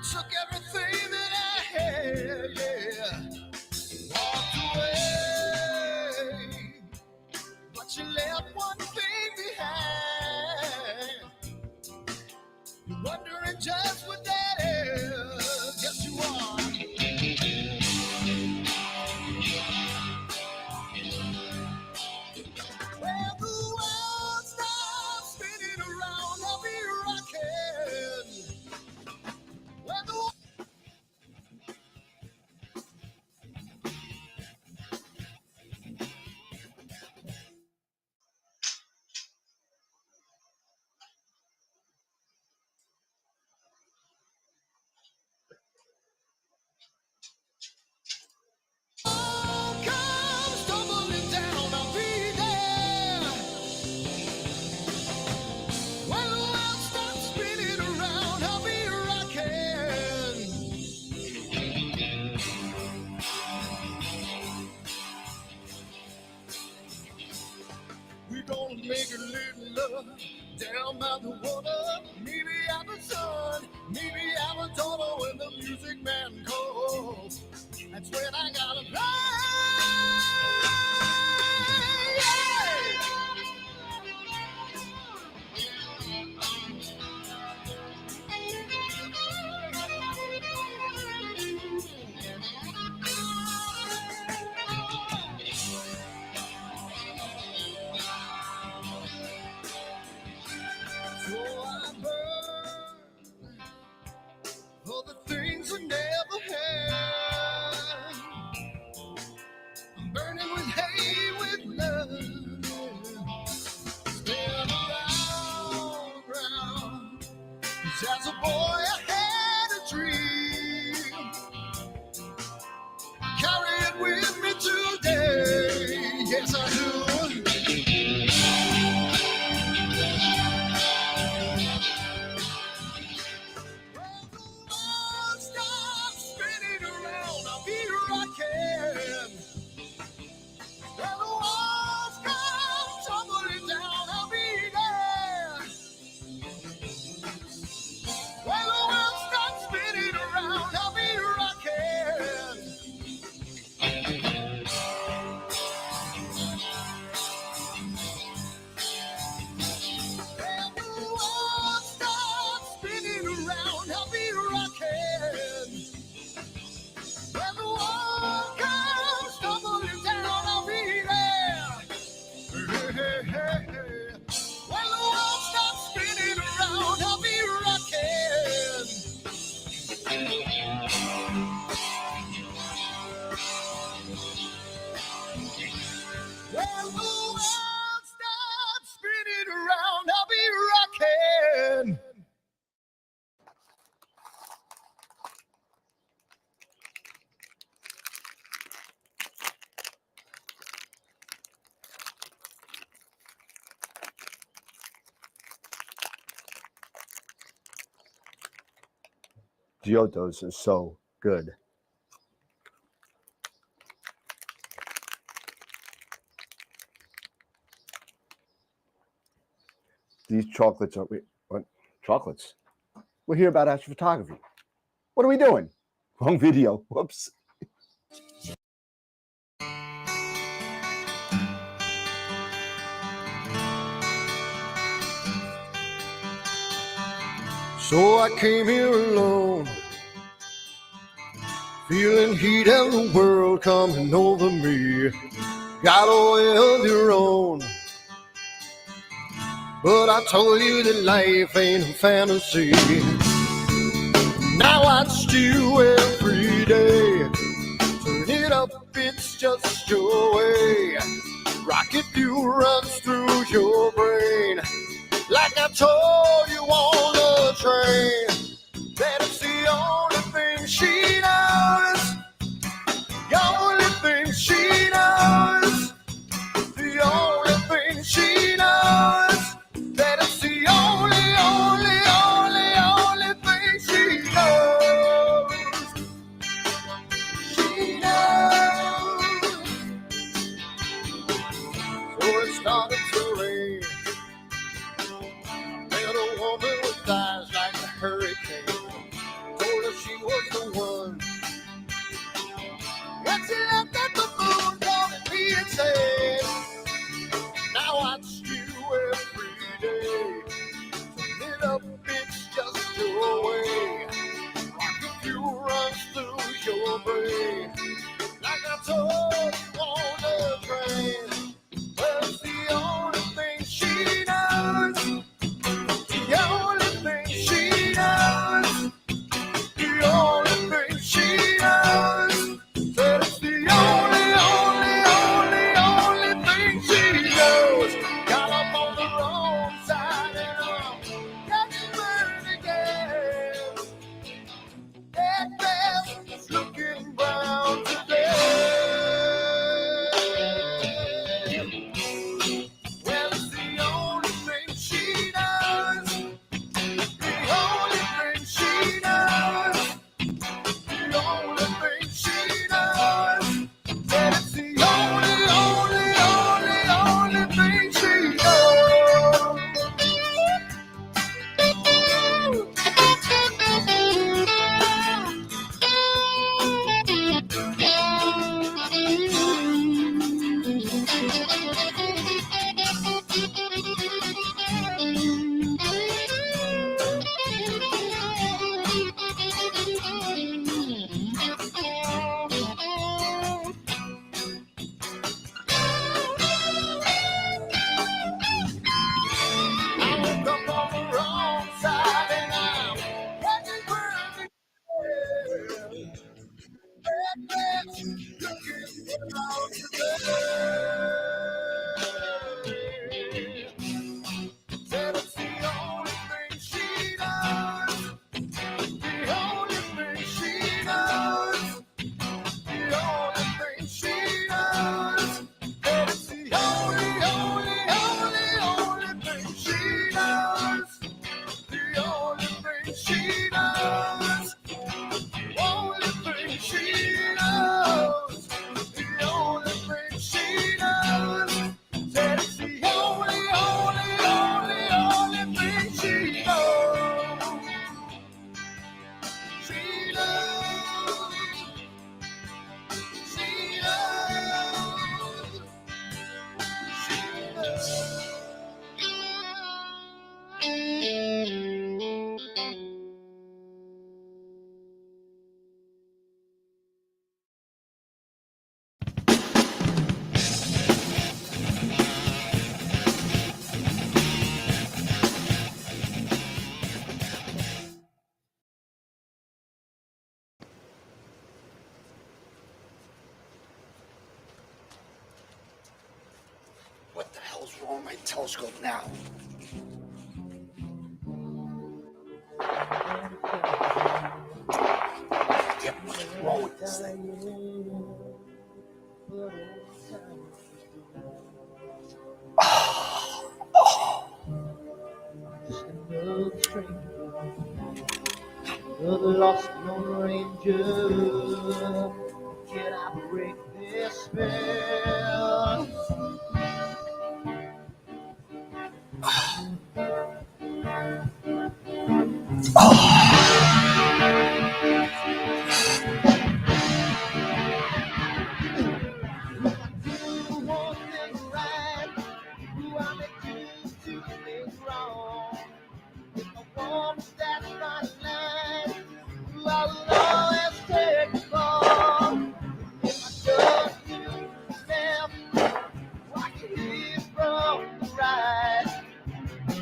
took everything that I had, yeah. Walked away, but you left one thing behind. You're wondering just what that is. Yes, you are. When the world stops spinning around, I'll be rocking. When the world comes tumbling down, I'll be there. When the world stops spinning around, I'll be rocking. We're gonna make a little love down by the water. Maybe have a son, maybe have a daughter when the music man calls. That's when I gotta play. So I burn for the things I never had. I'm burning with hate, with love. Spin around. 'Cause as a boy I had a dream. Carry it with me today. Yes, I do. When the world stops spinning around, I'll be rocking. When the walls come tumbling down, I'll be there. When the world stops spinning around, I'll be rocking. When the world stops spinning around, I'll be rocking. When the world comes tumbling down, I'll be there. Hey, hey, hey, hey. When the world stops spinning around, I'll be rocking. When the world stops spinning around, I'll be rocking. Giotto's is so good. These chocolates are, wait, what? Chocolates? We're here about astrophotography. What are we doing? Wrong video. Whoops. So I came here alone, feeling heat and the world coming over me. Got a way of your own, but I told you that life ain't a fantasy. Now I stew every day. Turn it up, it's just your way. Rocket fuel runs through your brain. Like I told you on the train, that it's the only thing she knows. The only thing she knows. The only thing she knows. That it's the only, only, only, only thing she knows. She knows. So it started to rain. Met a woman with eyes like a hurricane. Told her it up, it's just your way. Rocket fuel runs through your brain. Like I told you on the train. Well, it's the only thing she knows. The only thing she knows. The only thing she knows. Said it's the only thing she knows. Got up on the wrong side and I'm catching burned again. That glass is looking brown today. Well, it's the only thing she knows. The only thing she knows. The only thing she knows. Said it's the only thing she knows. I woke up on the wrong side and I'm catching burned again. That glass looking brown today. Said it's the only thing she knows. The only thing she knows. The only thing she knows. Said it's the only thing she knows. The only thing she knows. Only thing she knows. The only thing she knows. Said it's the only thing she knows. She knows. She knows. She knows. What the hell's wrong with my telescope now? Yeah, what's wrong with this thing? Another lost Lone Ranger. Can I break this spell? Do one thing right. Do I make you two things wrong? If I want that fine line, I will always take the fall. If I don't do left, I can hear from the right.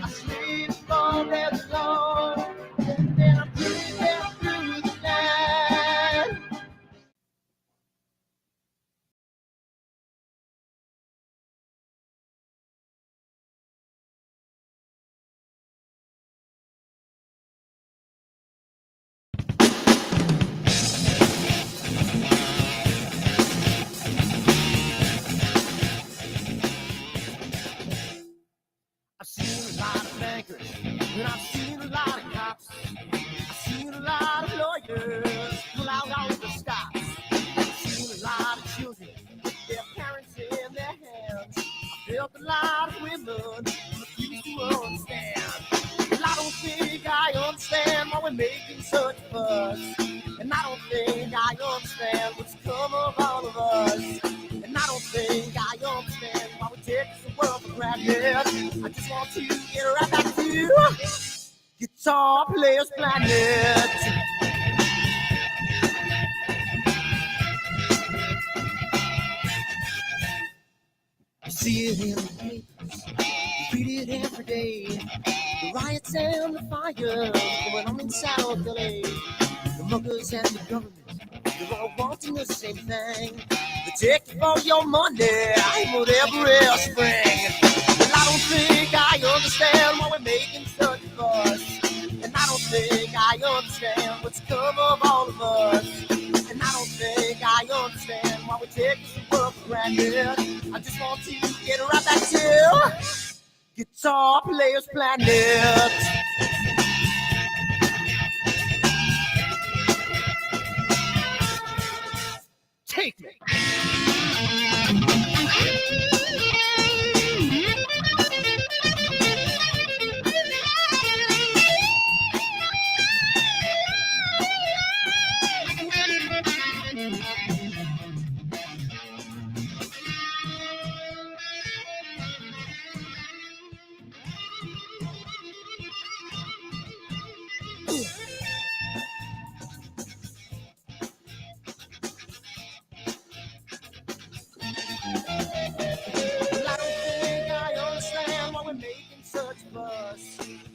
I sleep all day long, and I'm breathing through the night. I've seen a lot of bankers, and I've seen a lot of cops. I've seen a lot of lawyers pull out all the stops. I've seen a lot of children with their parents in their hands. I've felt a lot of women refuse to understand. Well, I don't think I understand why we're making such a fuss. And I don't think I understand what's come of all of us. And I don't think I understand why we take the world for granted. I just want to get right back to you. Guitar Players Planet. You see it in the papers, you read it every day. The riots and the fires going on in South LA. The muggers and the government, they're all wanting the same thing. They take you for your money, every spring. And I don't think I understand why we're making such a fuss. And I don't think I understand what's come of all of us. And I don't think I understand why we take this world for granted. I just want to get right back to Guitar Players Planet. Take me.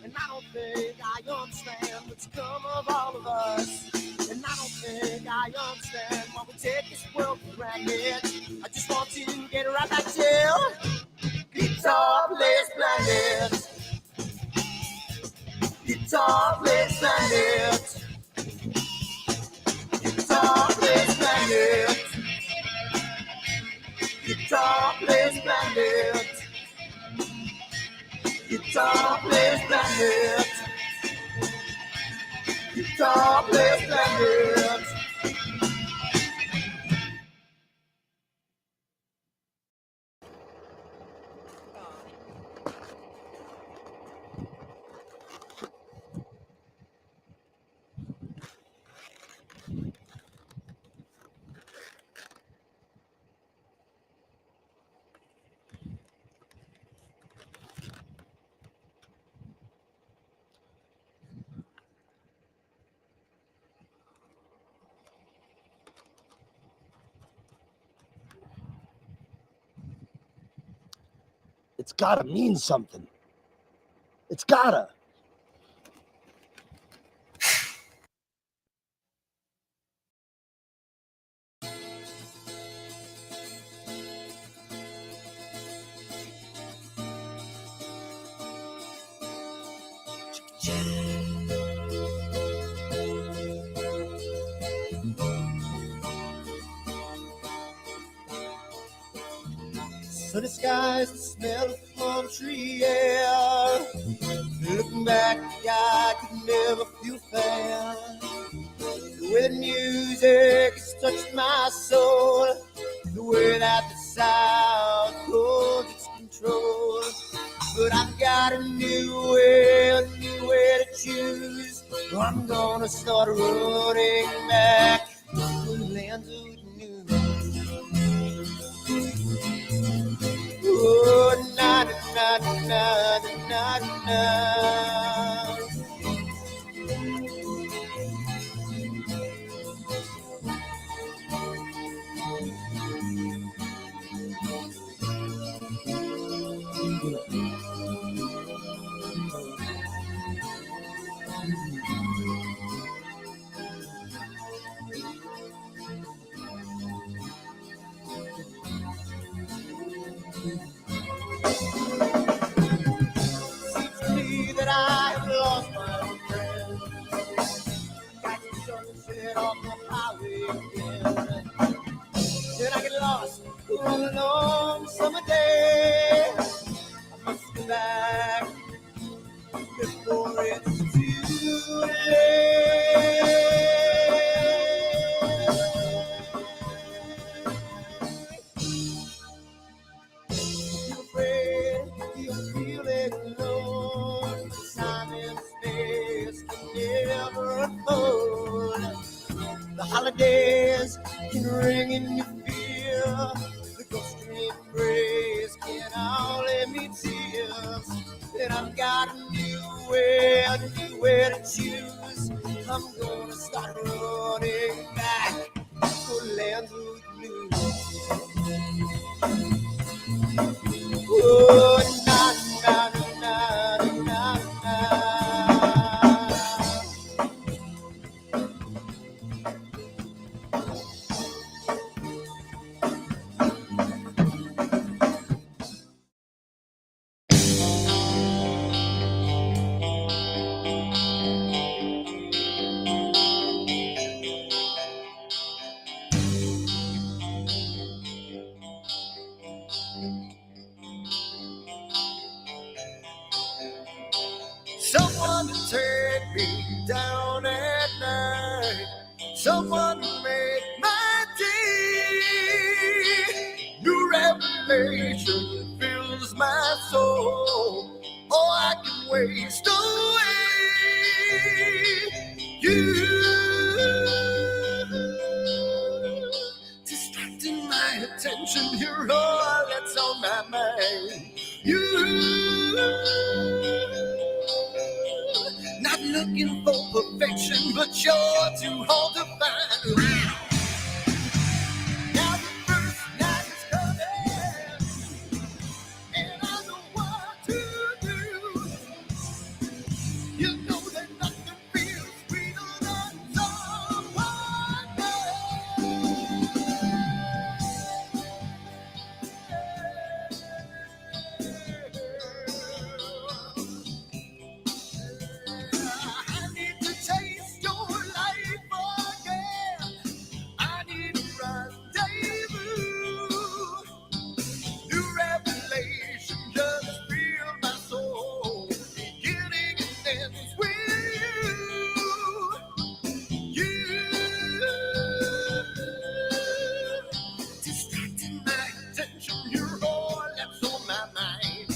And I don't think I understand what's come of all of us. And I don't think I understand why we take this world for granted. I just want to get right back to Guitar Players Planet. Guitar Players Planet. Guitar Players Planet. Guitar Players Planet. Guitar Players Planet. Guitar Players Planet. It's gotta mean something. It's gotta. Sunny skies, the smell of palm tree air. Looking back, I could never feel fair. The way the music has touched my soul, the way that the sound holds its control. But I've got a new way to choose. I'm gonna start running back to the lands of new. Oh, na na na na na na. Seems to me that I have lost my old friend. Got the sunset off the highway again. Then I get lost on a long summer day. I must go back before it's too late. You're afraid, you're feeling alone. Time and space can never unfold. The holidays can ring in your fear. The ghost embrace can only mean tears. And I've got a new way pair of shoes. I'm gonna start running back for lands of blue. Oh, na na na na na. Someone to take me down at night. Someone to make my day. New revelation fills my soul. Oh, I can waste away. You distracting my attention. You're all that's on my mind. You not looking for perfection, but you're too hard to find. Now the first night is coming, and I know what to do. You know that nothing feels sweeter than someone I need to taste your life again. I need a rendezvous. New revelation just fill my soul. Beginning and ends with you. Distracting my attention. You're all that's on my mind.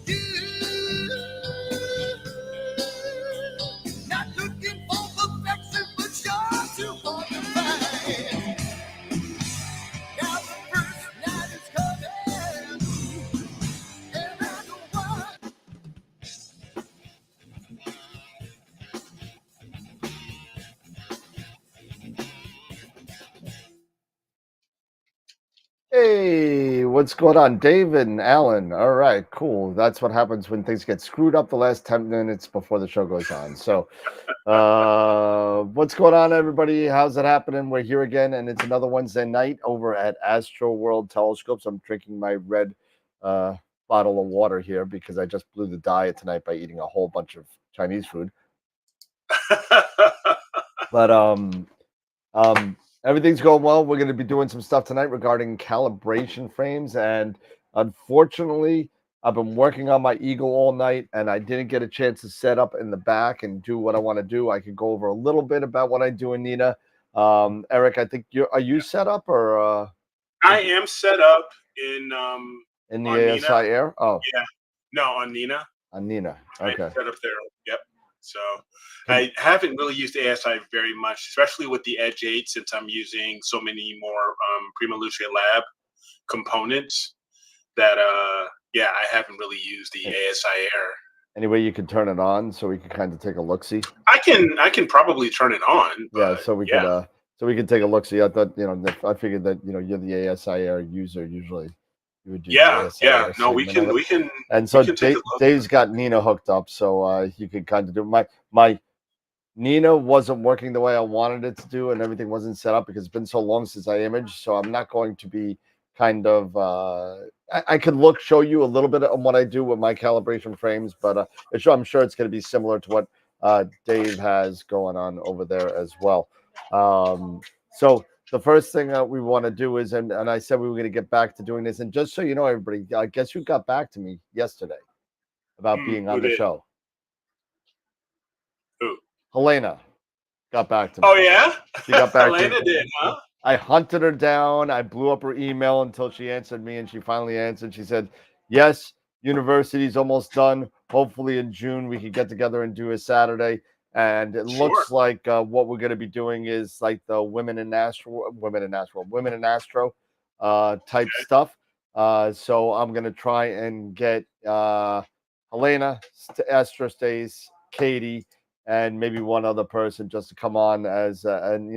You. Not looking for perfection, but you're too hard to find. Now the first night is coming, and I know what. Hey, what's going on, Dave and Alan? All right, cool. That's what happens when things get screwed up the last 10 minutes before the show goes on. So, what's going on, everybody? How's it happening? We're here again, and it's another Wednesday night over at AstroWorld Telescopes. I'm drinking my red bottle of water here because I just blew the diet tonight by eating a whole bunch of Chinese food. But everything's going well. We're going to be doing some stuff tonight regarding calibration frames, and unfortunately, I've been working on my Eagle all night, and I didn't get a chance to set up in the back and do what I want to do. I could go over a little bit about what I do in Nina. Eric, I think are you set up or? I am set up in the on ASI Nina. Air. Oh, yeah, no, on Nina. On Nina. Okay. I'm set up there. Yep. So I haven't really used ASI very much, especially with the Edge 8, since I'm using so many more Prima Luce Lab components that yeah, I haven't really used the ASI Air. Any way you could turn it on so we could kind of take a look-see? I can probably turn it on. But, yeah, so we could take a look-see. I thought, I figured that you're the ASI Air user usually. You would do yeah. No, we can. And so Dave's got Nina hooked up, so you could kind of do my Nina wasn't working the way I wanted it to do, and everything wasn't set up because it's been so long since I imaged. So I'm not going to be kind of. I could show you a little bit of what I do with my calibration frames, but I'm sure it's going to be similar to what Dave has going on over there as well. So the first thing that we want to do is, and I said we were going to get back to doing this, and just so you know, everybody, I guess who got back to me yesterday about being on the show? Who? Helena got back to me. Oh yeah, she got back. Helena did, huh? I hunted her down. I blew up her email until she answered me, and she finally answered. She said, "Yes, university's almost done. Hopefully in June we can get together and do a Saturday." And it looks like what we're going to be doing is like the women in Astro type stuff. So I'm going to try and get Helena, Astra Stays, Katie, and maybe one other person just to come on as and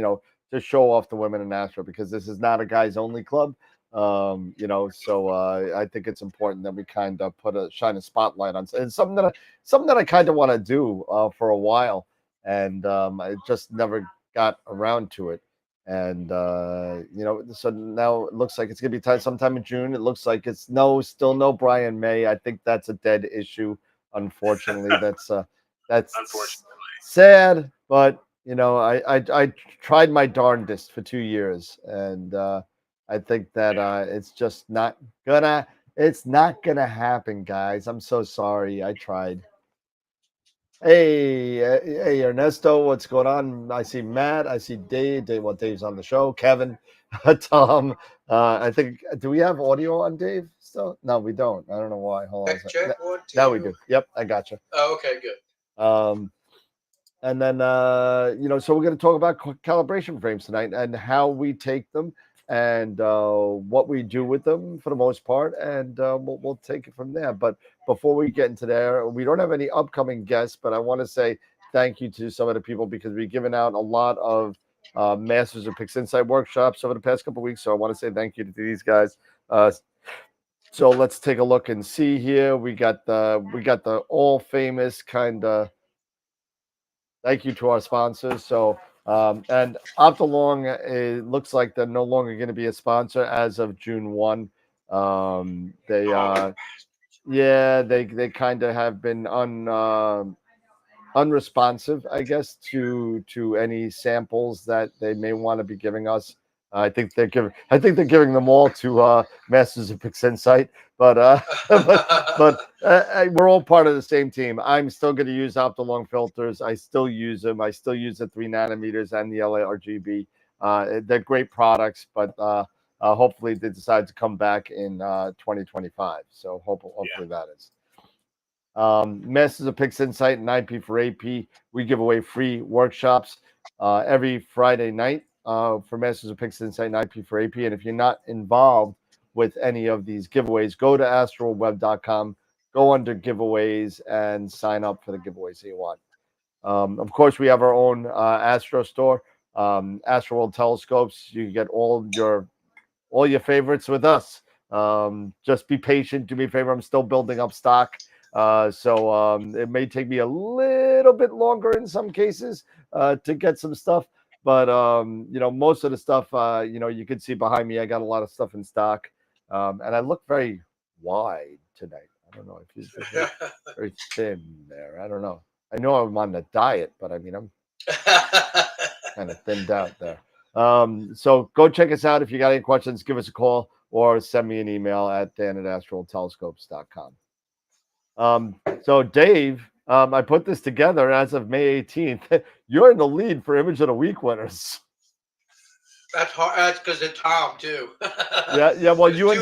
to show off the women in Astro, because this is not a guys only club. So I think it's important that we kind of shine a spotlight on, and something that I kind of want to do for a while, and I just never got around to it. And so now it looks like it's gonna be time sometime in June. It looks like it's still no Brian May. I think that's a dead issue. Unfortunately, that's Unfortunately. sad, but I tried my darndest for 2 years, and I think that it's just not gonna happen, guys. I'm so sorry. I tried. Hey, Ernesto, what's going on? I see Matt. I see Dave. Dave's on the show. Kevin, Tom. I think, do we have audio on Dave still? No, we don't. I don't know why. Hold on. Check 1, 2. Now we do. Yep, I got you. Oh, okay, good. And then so we're going to talk about calibration frames tonight and how we take them and what we do with them for the most part, and we'll take it from there. But before we get into there, we don't have any upcoming guests, but I want to say thank you to some of the people, because we've given out a lot of Masters of Pix Insight workshops over the past couple of weeks. So I want to say thank you to these guys. So let's take a look and see here. We got the all famous kind of. Thank you to our sponsors. So, and Optolong, it looks like they're no longer going to be a sponsor as of June 1. They kind of have been unresponsive, I guess, to any samples that they may want to be giving us. I think they're giving them all to Masters of Pix Insight, but we're all part of the same team. I'm still going to use Optolong filters. I still use them. I still use the 3 nanometers and the LARGB. They're great products, but hopefully they decide to come back in 2025. So hopefully that is. Masters of Pix Insight and IP4AP. We give away free workshops every Friday night for Masters of Pix Insight and IP4AP. And if you're not involved with any of these giveaways, go to astroweb.com, go under giveaways, and sign up for the giveaways that you want. Of course, we have our own Astro store, AstroWorld telescopes. You can get all your favorites with us. Just be patient. Do me a favor. I'm still building up stock. So it may take me a little bit longer in some cases to get some stuff, but most of the stuff, you can see behind me, I got a lot of stuff in stock, and I look very wide tonight. I don't know if you're very thin there. I don't know. I know I'm on the diet, but I mean, I'm kind of thinned out there. So go check us out. If you got any questions, give us a call or send me an email at dan@astraltelescopes.com. So Dave, I put this together as of May 18th. You're in the lead for Image of the Week winners. That's hard. That's because of Tom too. Yeah. Well, you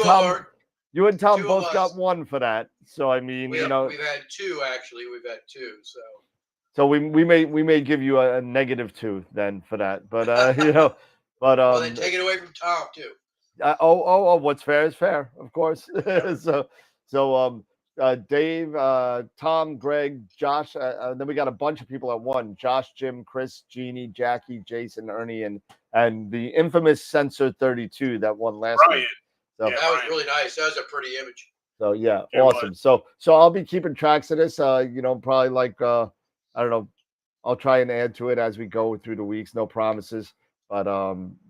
and Tom both got one for that. So I mean, we've had 2 actually. We've had 2. So we may give you a -2 then for that. But well, then take it away from Tom too. What's fair is fair, of course. so Dave, Tom, Greg, Josh, then we got a bunch of people at one. Josh, Jim, Chris, Jeannie, Jackie, Jason, Ernie, and the infamous Sensor 32 that won last week. So, that was really nice. That was a pretty image. So yeah, awesome. So I'll be keeping tracks of this. Probably like I don't know. I'll try and add to it as we go through the weeks. No promises, but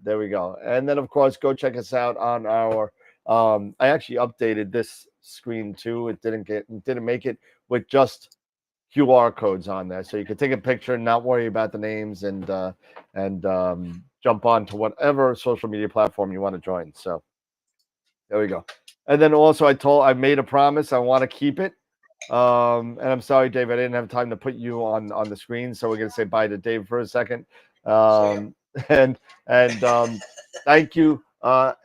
there we go. And then of course, go check us out on our. I actually updated this screen too. It didn't make it with just QR codes on there, so you could take a picture and not worry about the names and jump on to whatever social media platform you want to join. So there we go. And then also I made a promise. I want to keep it. And I'm sorry, Dave, I didn't have time to put you on the screen, so we're gonna say bye to Dave for a second. And thank you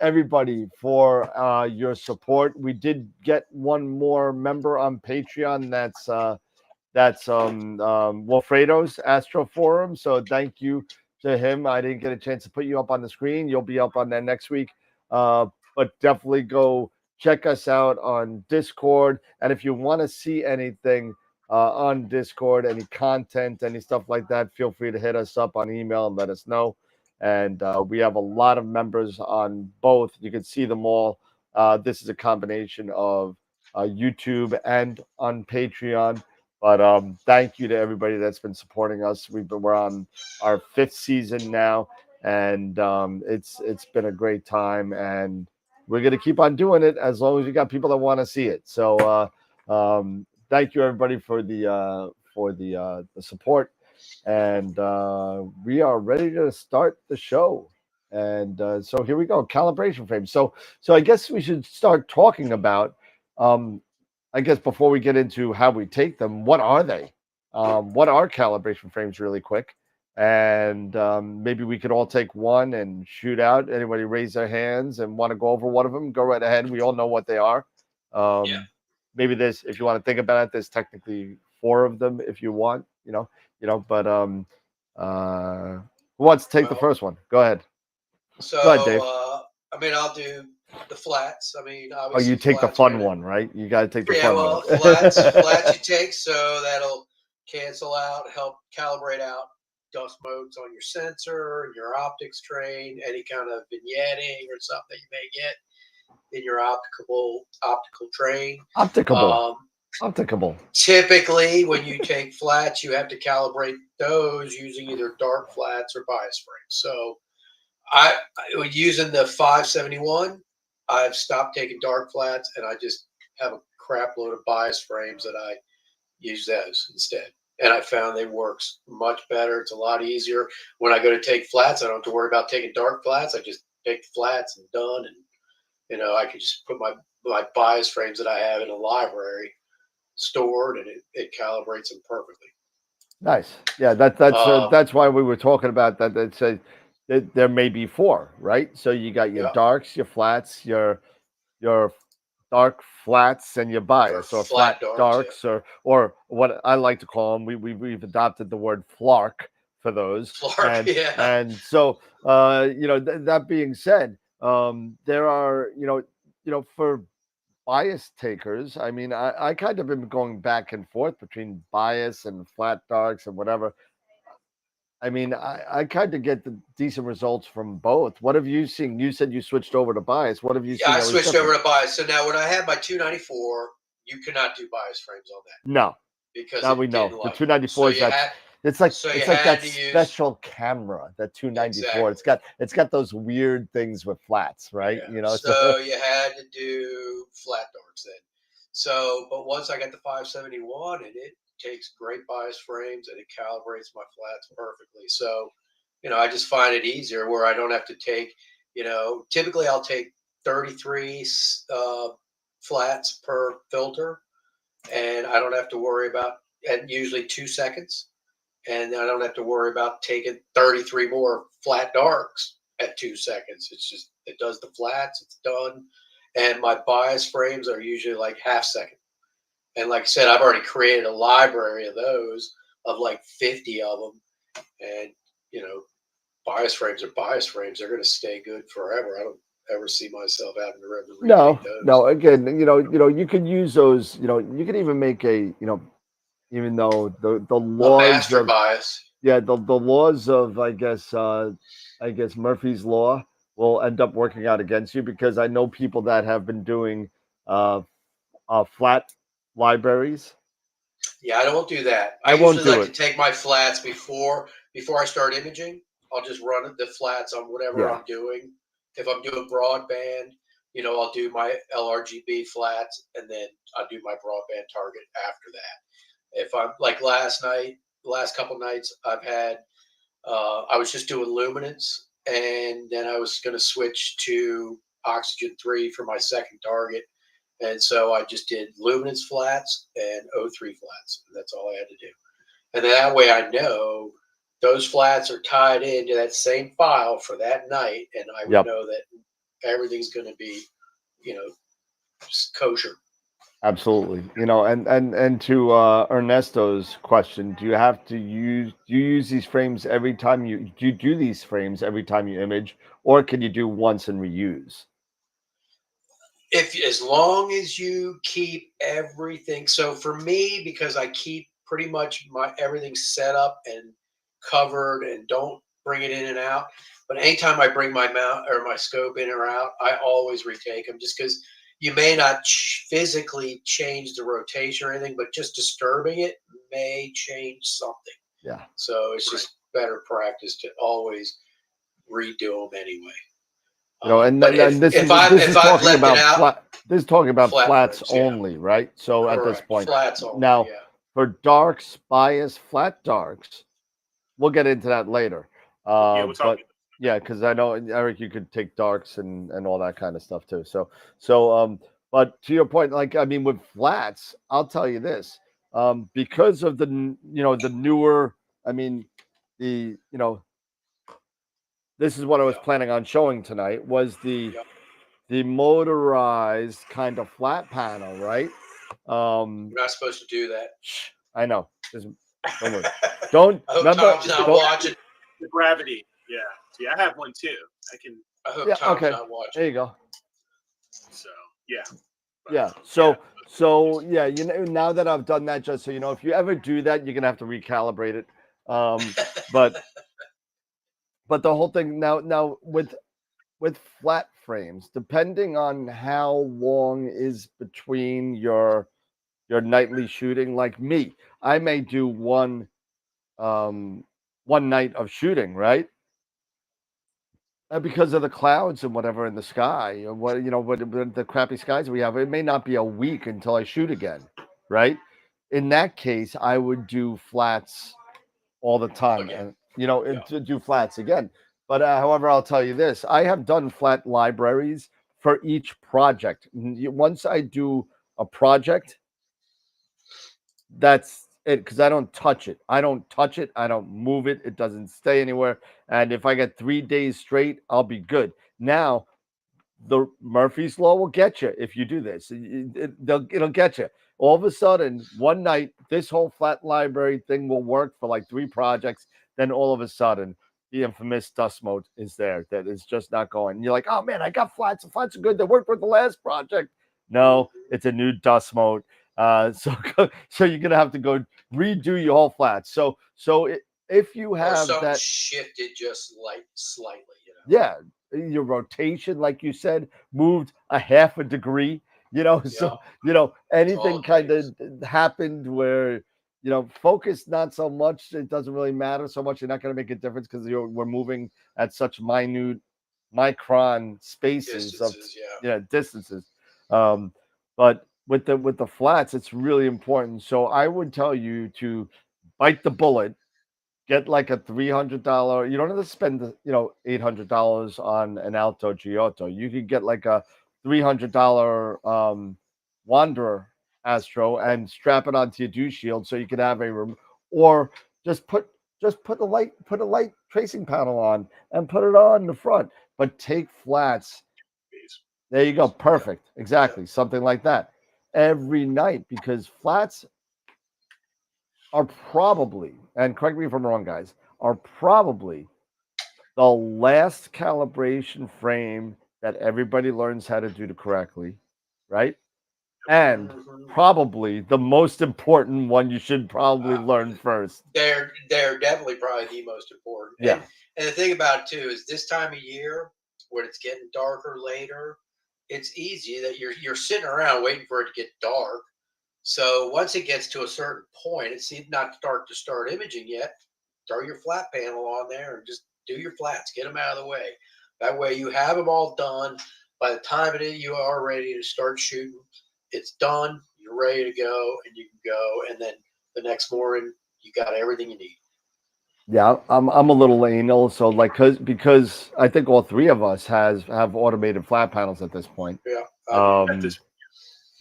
everybody for your support. We did get one more member on Patreon. That's Wilfredo's Astro Forum. So thank you to him. I didn't get a chance to put you up on the screen. You'll be up on there next week. But definitely go check us out on Discord. And if you want to see anything, on Discord, any content, any stuff like that, feel free to hit us up on email and let us know. And we have a lot of members on both. You can see them all. This is a combination of YouTube and on Patreon. But thank you to everybody that's been supporting us. We're on our 5th season now, and it's been a great time, and we're gonna keep on doing it as long as you got people that want to see it. So thank you everybody for the support, and we are ready to start the show. And so here we go, calibration frames. So I guess we should start talking about. I guess before we get into how we take them, what are they? What are calibration frames, really quick? And maybe we could all take one and shoot out. Anybody raise their hands and want to go over one of them? Go right ahead. We all know what they are. Yeah. Maybe there's, if you want to think about it, there's technically 4 of them if you want. But who wants to take the Well, first one? Go ahead. So, Go ahead, Dave. I mean, I'll do the flats. I mean, Oh, obviously, you take the flats fun are gonna- one, right? You got to take the Yeah, fun well, one. flats you take, so that'll cancel out, help calibrate out dust motes on your sensor, your optics train, any kind of vignetting or something that you may get in your optical train. Opticable. Typically, when you take flats, you have to calibrate those using either dark flats or bias frames. So I using the 571, I've stopped taking dark flats and I just have a crap load of bias frames that I use those instead. And I found they works much better. It's a lot easier. When I go to take flats, I don't have to worry about taking dark flats. I just take the flats and done. And I can just put my bias frames that I have in a library stored, and it calibrates them perfectly. Nice. Yeah, that's why we were talking about that. That says that there may be 4, right? So you got your darks, your flats, your dark flats, and your bias, or flat darks, or what I like to call them. We've adopted the word flark for those. Flark, yeah. And so that being said, there are for bias takers. I mean, I kind of been going back and forth between bias and flat darks and whatever. I mean, I kind of get the decent results from both. What have you seen? You said you switched over to bias. What have you seen? Yeah, I switched over to bias. So now when I have my 294, you cannot do bias frames on that. No. Because now we know the 294 is that. It's like that special camera, that 294. Exactly. It's got those weird things with flats, right? Yeah. So you had to do flat darks then. So, but once I got the 571, and it takes great bias frames and it calibrates my flats perfectly. So, I just find it easier where I don't have to take, typically I'll take 33 flats per filter, and I don't have to worry about, and usually 2 seconds. And I don't have to worry about taking 33 more flat darks at 2 seconds. It's just, it does the flats, it's done. And my bias frames are usually like half second. And like I said, I've already created a library of those, of like 50 of them. And, bias frames are bias frames. They're going to stay good forever. I don't ever see myself having to repeat those. No. Again, you can use those. You can even make even though the laws master bias. Yeah, the laws of I guess Murphy's law will end up working out against you, because I know people that have been doing flat libraries. Yeah, I don't do that. I won't usually do like to take my flats before I start imaging. I'll just run the flats on whatever I'm doing. If I'm doing broadband, I'll do my LRGB flats, and then I'll do my broadband target after that. If I'm like last couple nights, I've had, I was just doing luminance, and then I was going to switch to oxygen 3 for my second target. And so I just did luminance flats and O3 flats. And that's all I had to do. And that way I know those flats are tied into that same file for that night. And I would know that everything's going to be, kosher. Absolutely. And to Ernesto's question, do you use these frames every time do you do these frames every time you image, or can you do once and reuse? If as long as you keep everything. So for me, because I keep pretty much my everything set up and covered and don't bring it in and out. But anytime I bring my mount or my scope in or out, I always retake them just because you may not physically change the rotation or anything, but just disturbing it may change something. Yeah. So it's just better practice to always redo them anyway. You know, and, But and this if is I've talking left about it out, flat. This is talking about flat flats frames, yeah. only, right? So at this correct, point, flats only, now yeah. for darks, bias, flat darks, we'll get into that later. Yeah, we'll talk. But yeah, because I know Eric, you could take darks and all that kind of stuff too. So but to your point, like I mean, with flats, I'll tell you this, because of the the newer, I mean, this is what I was Yeah. planning on showing tonight was the Yeah. motorized kind of flat panel, right? You're not supposed to do that. I know. Don't worry. Don't I hope remember. Tom's not Don't, watching. The gravity. Yeah. See, I have one too. I can. I hope yeah. Tom's Okay. not watching. There you go. So yeah. But, Yeah. So yeah. You know, now that I've done that, just so you know, if you ever do that, you're gonna have to recalibrate it. But the whole thing now with flat frames, depending on how long is between your nightly shooting, like me, I may do one night of shooting, right? Because of the clouds and whatever in the sky, or what what the crappy skies we have, it may not be a week until I shoot again, right? In that case, I would do flats all the time, Again. and to do flats again. But however, I'll tell you this: I have done flat libraries for each project. Once I do a project, that's it, because I don't touch it. I don't touch it. I don't move it. It doesn't stay anywhere. And if I get 3 days straight, I'll be good. Now, the Murphy's Law will get you if you do this. It'll get you. All of a sudden, one night, this whole flat library thing will work for like 3 projects. Then all of a sudden, the infamous dust mode is there. That is just not going. And you're like, oh man, I got flats. The flats are good. They worked with the last project. No, it's a new dust mode. So you're gonna have to go redo your whole flats. So if you Or have something that, shifted just like slightly, yeah, your rotation, like you said, moved a half a degree. So anything all kind things. of happened where focus not so much. It doesn't really matter so much. You're not going to make a difference because we're moving at such minute micron spaces of Distances, yeah. distances. But with the flats, it's really important. So I would tell you to bite the bullet, get like a $300. You don't have to spend $800 on an Alto Giotto. You could get like a $300 Wanderer Astro and strap it onto your dew shield so you can have a room, or just put a light tracing panel on and put it on the front. But take flats. There you go. Perfect. Exactly. Something like that every night, because flats are probably, and correct me if I'm wrong, guys, are probably the last calibration frame that everybody learns how to do correctly, right? And probably the most important one you should probably learn first. They're definitely probably the most important. Yeah. And the thing about it too is this time of year when it's getting darker later, it's easy that you're sitting around waiting for it to get dark. So once it gets to a certain point, it's not to start imaging yet. Throw your flat panel on there and just do your flats. Get them out of the way. That way you have them all done. By the time you are ready to start shooting, it's done. You're ready to go, and you can go. And then the next morning, you got everything you need. Yeah, I'm a little anal, so like because I think all three of us have automated flat panels at this point. Yeah.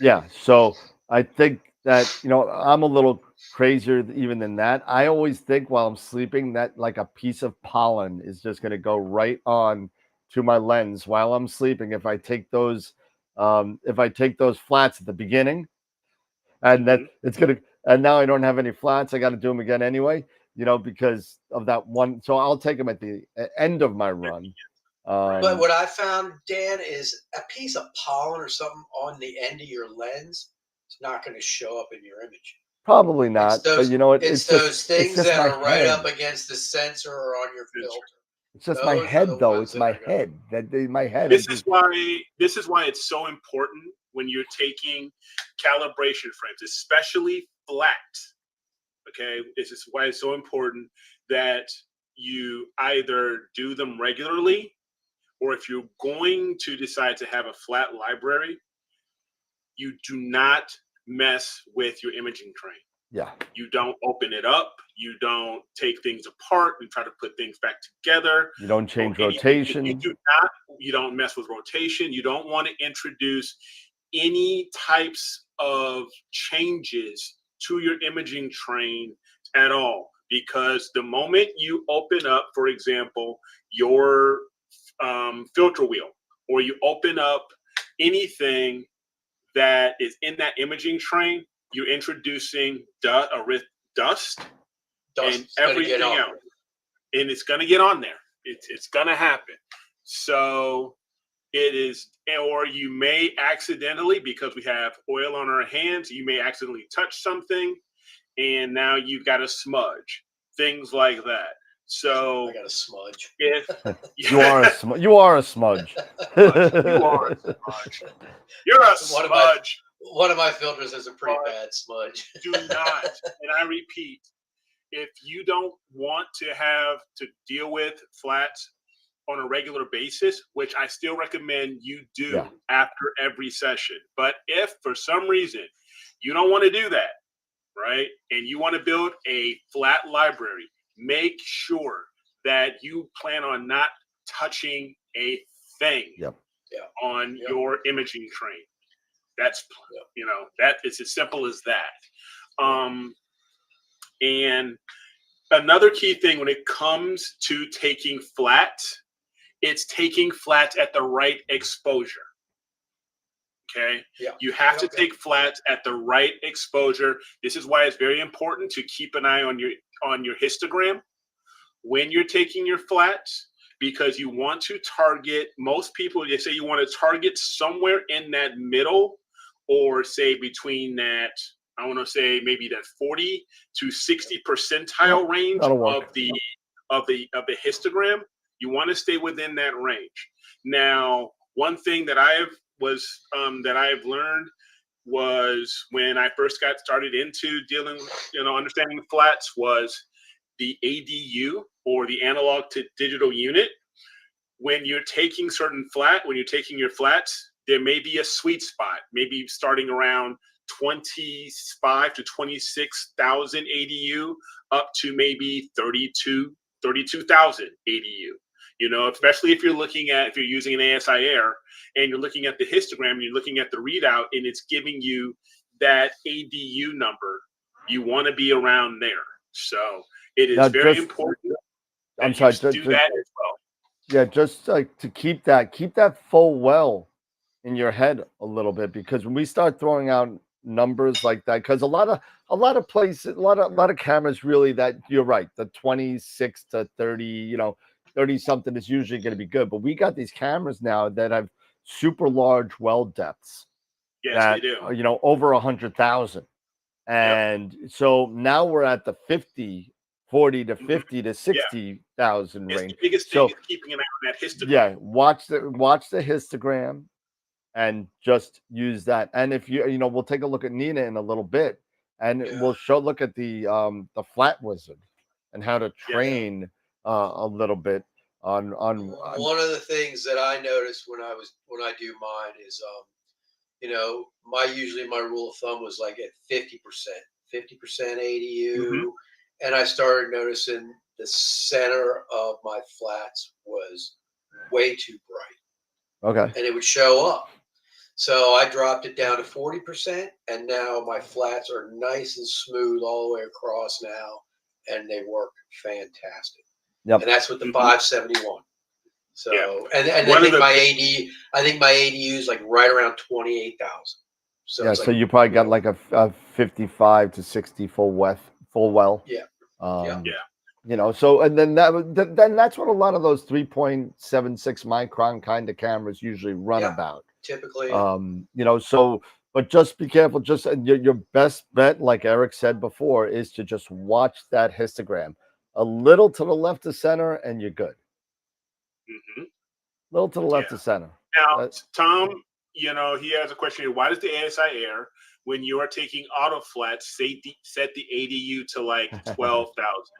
Yeah, so I think that I'm a little crazier even than that. I always think while I'm sleeping that like a piece of pollen is just going to go right on to my lens while I'm sleeping if I take those flats at the beginning, and that it's gonna, and now I don't have any flats. I got to do them again anyway, because of that one. So I'll take them at the end of my run, But what I found, Dan, is a piece of pollen or something on the end of your lens. It's not going to show up in your image. Probably not, but you know what? It's those things just that my are right head. up against the sensor or on your filter. It's just my Those are head, the though. ones It's that my are gonna- head. My head. This is why it's so important when you're taking calibration frames, especially flat. Okay, this is why it's so important that you either do them regularly, or if you're going to decide to have a flat library, you do not mess with your imaging train. Yeah. You don't open it up. You don't take things apart and try to put things back together. You don't change anything. rotation. You don't mess with rotation. You don't want to introduce any types of changes to your imaging train at all, because the moment you open up, for example, your filter wheel, or you open up anything that is in that imaging train, you're introducing dust and everything else, and it's going to get on there. It's going to happen. So it is, or you may accidentally, because we have oil on our hands, you may accidentally touch something, and now you've got a smudge, things like that. So I got a smudge. If you are a smudge. You are a smudge. You are a smudge. You're a smudge. One of my filters is a pretty bad smudge. Do not, and I repeat, if you don't want to have to deal with flats on a regular basis, which I still recommend you do after every session, but if for some reason you don't want to do that, right, and you want to build a flat library, make sure that you plan on not touching a thing on your imaging train. That's, that it's as simple as that. And another key thing when it comes to taking flats, it's taking flats at the right exposure. Okay. Yeah. You have to take flats at the right exposure. This is why it's very important to keep an eye on your histogram when you're taking your flats, because you want to target, most people, they say you want to target somewhere in that middle, or say between that, I want to say maybe that 40 to 60 percentile range of the histogram. You want to stay within that range. Now, one thing that I've learned was when I first got started into dealing, understanding the flats, was the ADU, or the analog to digital unit. When you're taking your flats, there may be a sweet spot, maybe starting around 25 to 26,000 ADU up to maybe 32,000 ADU. Especially if you're using an ASI Air and you're looking at the histogram and you're looking at the readout and it's giving you that ADU number, you want to be around there. So it is very important. I'm sorry, to do that as well. Yeah, just like to keep that full well in your head a little bit, because when we start throwing out numbers like that, because a lot of places, a lot of cameras, really, that you're right, the 26 to 30, 30 something is usually going to be good, but we got these cameras now that have super large well depths. Yes, they do. Over 100,000, and so now we're at the 40 to 50 to 60,000 range. The biggest thing is keeping an eye on that histogram. Yeah, watch the histogram and just use that. And if we'll take a look at Nina in a little bit, and we'll look at the flat wizard and how to train a little bit on one of the things that I noticed when I do mine is my rule of thumb was like at 50% ADU, and I started noticing the center of my flats was way too bright. Okay. And it would show up. So I dropped it down to 40%, and now my flats are nice and smooth all the way across now, and they work fantastic. Yep. And that's with the 571. So and I think my ADU is like right around 28,000. So so you probably got like a 55 to 60 full well. Yeah. You know, so and then then that's what a lot of those 3.76 micron kind of cameras usually run Yeah. about. Typically, You know, so but just be careful. Just and your best bet, like Eric said before, is to just watch that histogram a little to the left of center, and you're good. Hmm. Little to the left Yeah. of center. Now, Tom, you know, he has a question here. Why does the ASI error when you are taking auto flats set the ADU to like 12,000?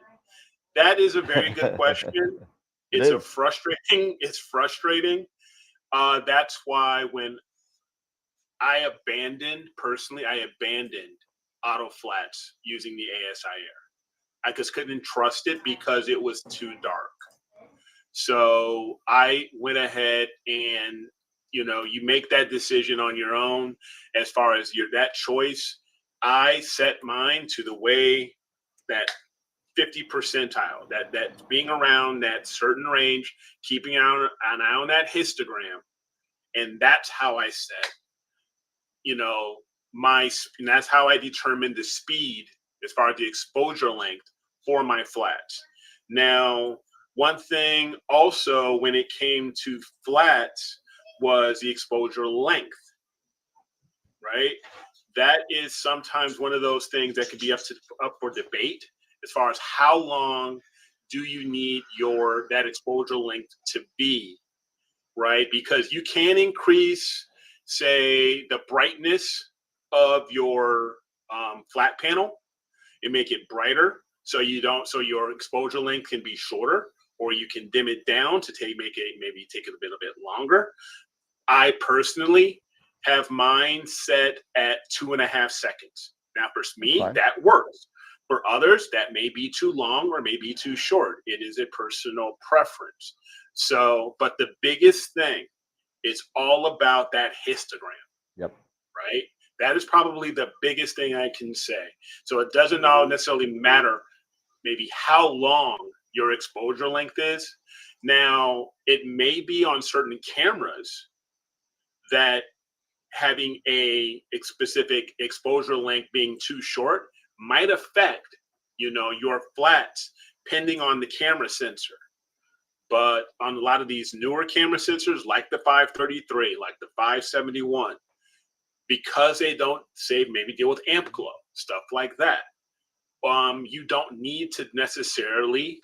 That is a very good question. It It's is. it's frustrating. That's why when I personally abandoned auto flats using the ASI error. I just couldn't trust it because it was too dark. So I went ahead and, you know, you make that decision on your own as far as that choice. I set mine to the way that 50 percentile, that being around that certain range, keeping an eye on that histogram. And that's how I set, you know, and that's how I determined the speed as far as the exposure length for my flats. Now, one thing also when it came to flats was the exposure length, right? That is sometimes one of those things that could be up for debate as far as how long do you need that exposure length to be, right? Because you can increase, say, the brightness of your flat panel and make it brighter, so your exposure length can be shorter, or you can dim it down to maybe take it a bit longer. I personally have mine set at 2.5 seconds. Now, for me, that works. For others, that may be too long or may be too short. It is a personal preference. So, but the biggest thing is all about that histogram. Yep. Right? That is probably the biggest thing I can say. So it doesn't all necessarily matter maybe how long your exposure length is. Now, it may be on certain cameras that having a specific exposure length being too short might affect, you know, your flats depending on the camera sensor. But on a lot of these newer camera sensors, like the 533, like the 571, because they don't maybe deal with amp glow, stuff like that, you don't need to necessarily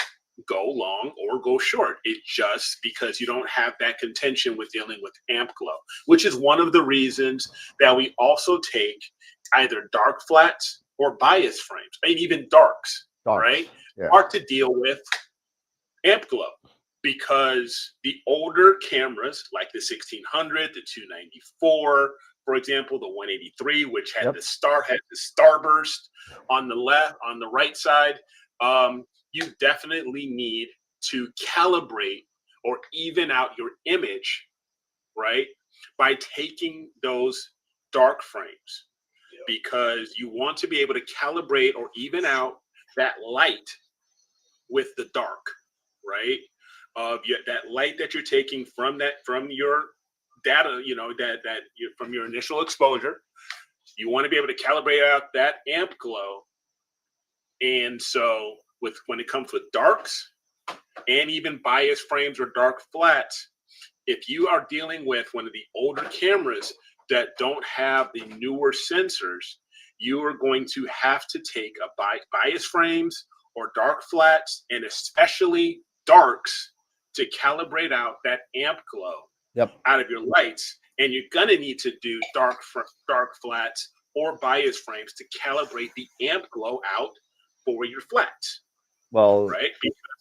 go long or go short. It just because you don't have that contention with dealing with amp glow, which is one of the reasons that we also take either dark flats or bias frames, and even darks. Right? Yeah. Are to deal with amp glow, because the older cameras like the 1600, the 294, for example, the 183, which had the starburst on the right side, you definitely need to calibrate or even out your image, right, by taking those dark frames, because you want to be able to calibrate or even out that light with the dark, right? That light that you're taking from your data, you know, from your initial exposure. You want to be able to calibrate out that amp glow. And so when it comes with darks and even bias frames or dark flats, if you are dealing with one of the older cameras that don't have the newer sensors, you are going to have to take bias frames or dark flats, and especially darks, to calibrate out that amp glow out of your lights. And you're going to need to do dark flats or bias frames to calibrate the amp glow out for your flats. Well, right?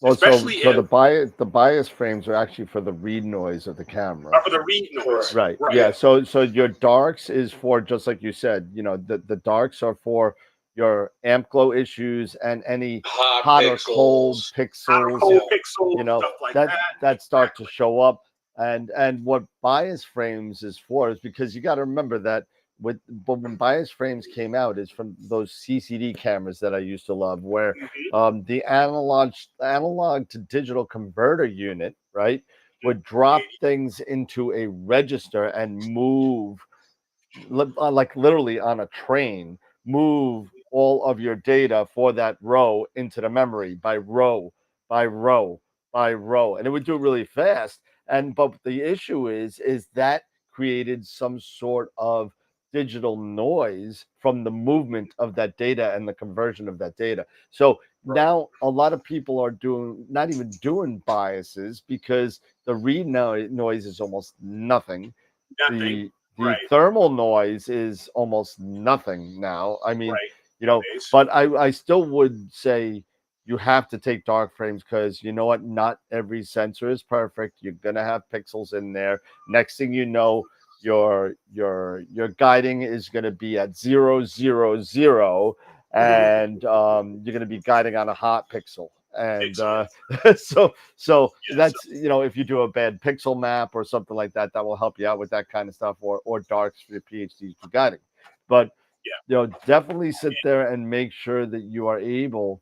Well, Especially so the bias frames are actually for the read noise of the camera. For the read noise. Right. Yeah. So your darks is for, just like you said, you know, the darks are for your amp glow issues and any hot or cold pixels, you know, stuff like that start to show up. And what bias frames is for is because you got to remember that when bias frames came out, is from those CCD cameras that I used to love, where the analog to digital converter unit, right, would drop things into a register and move, like literally on a train, move all of your data for that row into the memory by row by row by row, and it would do it really fast. And but the issue is that created some sort of digital noise from the movement of that data and the conversion of that data. So now a lot of people are doing not even doing biases because the read noise is almost nothing. Nothing. The Right. thermal noise is almost nothing now. I mean, Right. you know, Nowadays. but I still would say you have to take dark frames because you know what? Not every sensor is perfect. You're gonna have pixels in there. Next thing you know, your guiding is gonna be at 0, 0, 0, and you're gonna be guiding on a hot pixel. And so Yes. that's if you do a bad pixel map or something like that, that will help you out with that kind of stuff, or darks for your PhDs for guiding. But Yeah. definitely sit there and make sure that you are able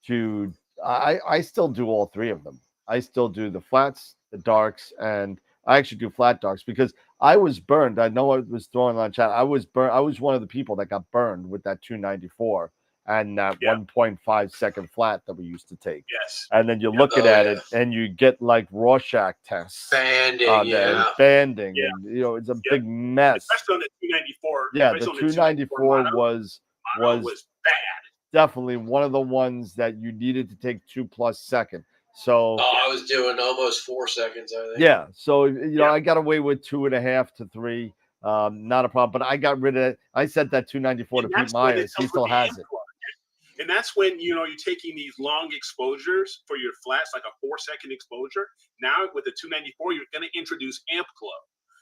to. I still do all three of them. I still do the flats, the darks, and I actually do flat darks because I was burned. I know I was throwing on chat. I was burned. I was one of the people that got burned with that 294 and that Yeah. 1.5-second flat that we used to take. Yes. And then you're looking at it and you get like Rorschach tests Banding, on there, and banding, Yeah. and it's a big mess. Especially on the 294. Yeah, the especially on 294 mono was bad. definitely one of the ones that you needed to take 2+ seconds. So I was doing almost 4 seconds, I think. yeah, so Yeah. I got away with 2.5 to 3, not a problem. But I got rid of it. I sent that 294 to And Pete that's when it Myers. He comes still with the has amp it. plug. And that's when you're taking these long exposures for your flats, like a 4-second exposure. Now with the 294, you're going to introduce amp glow.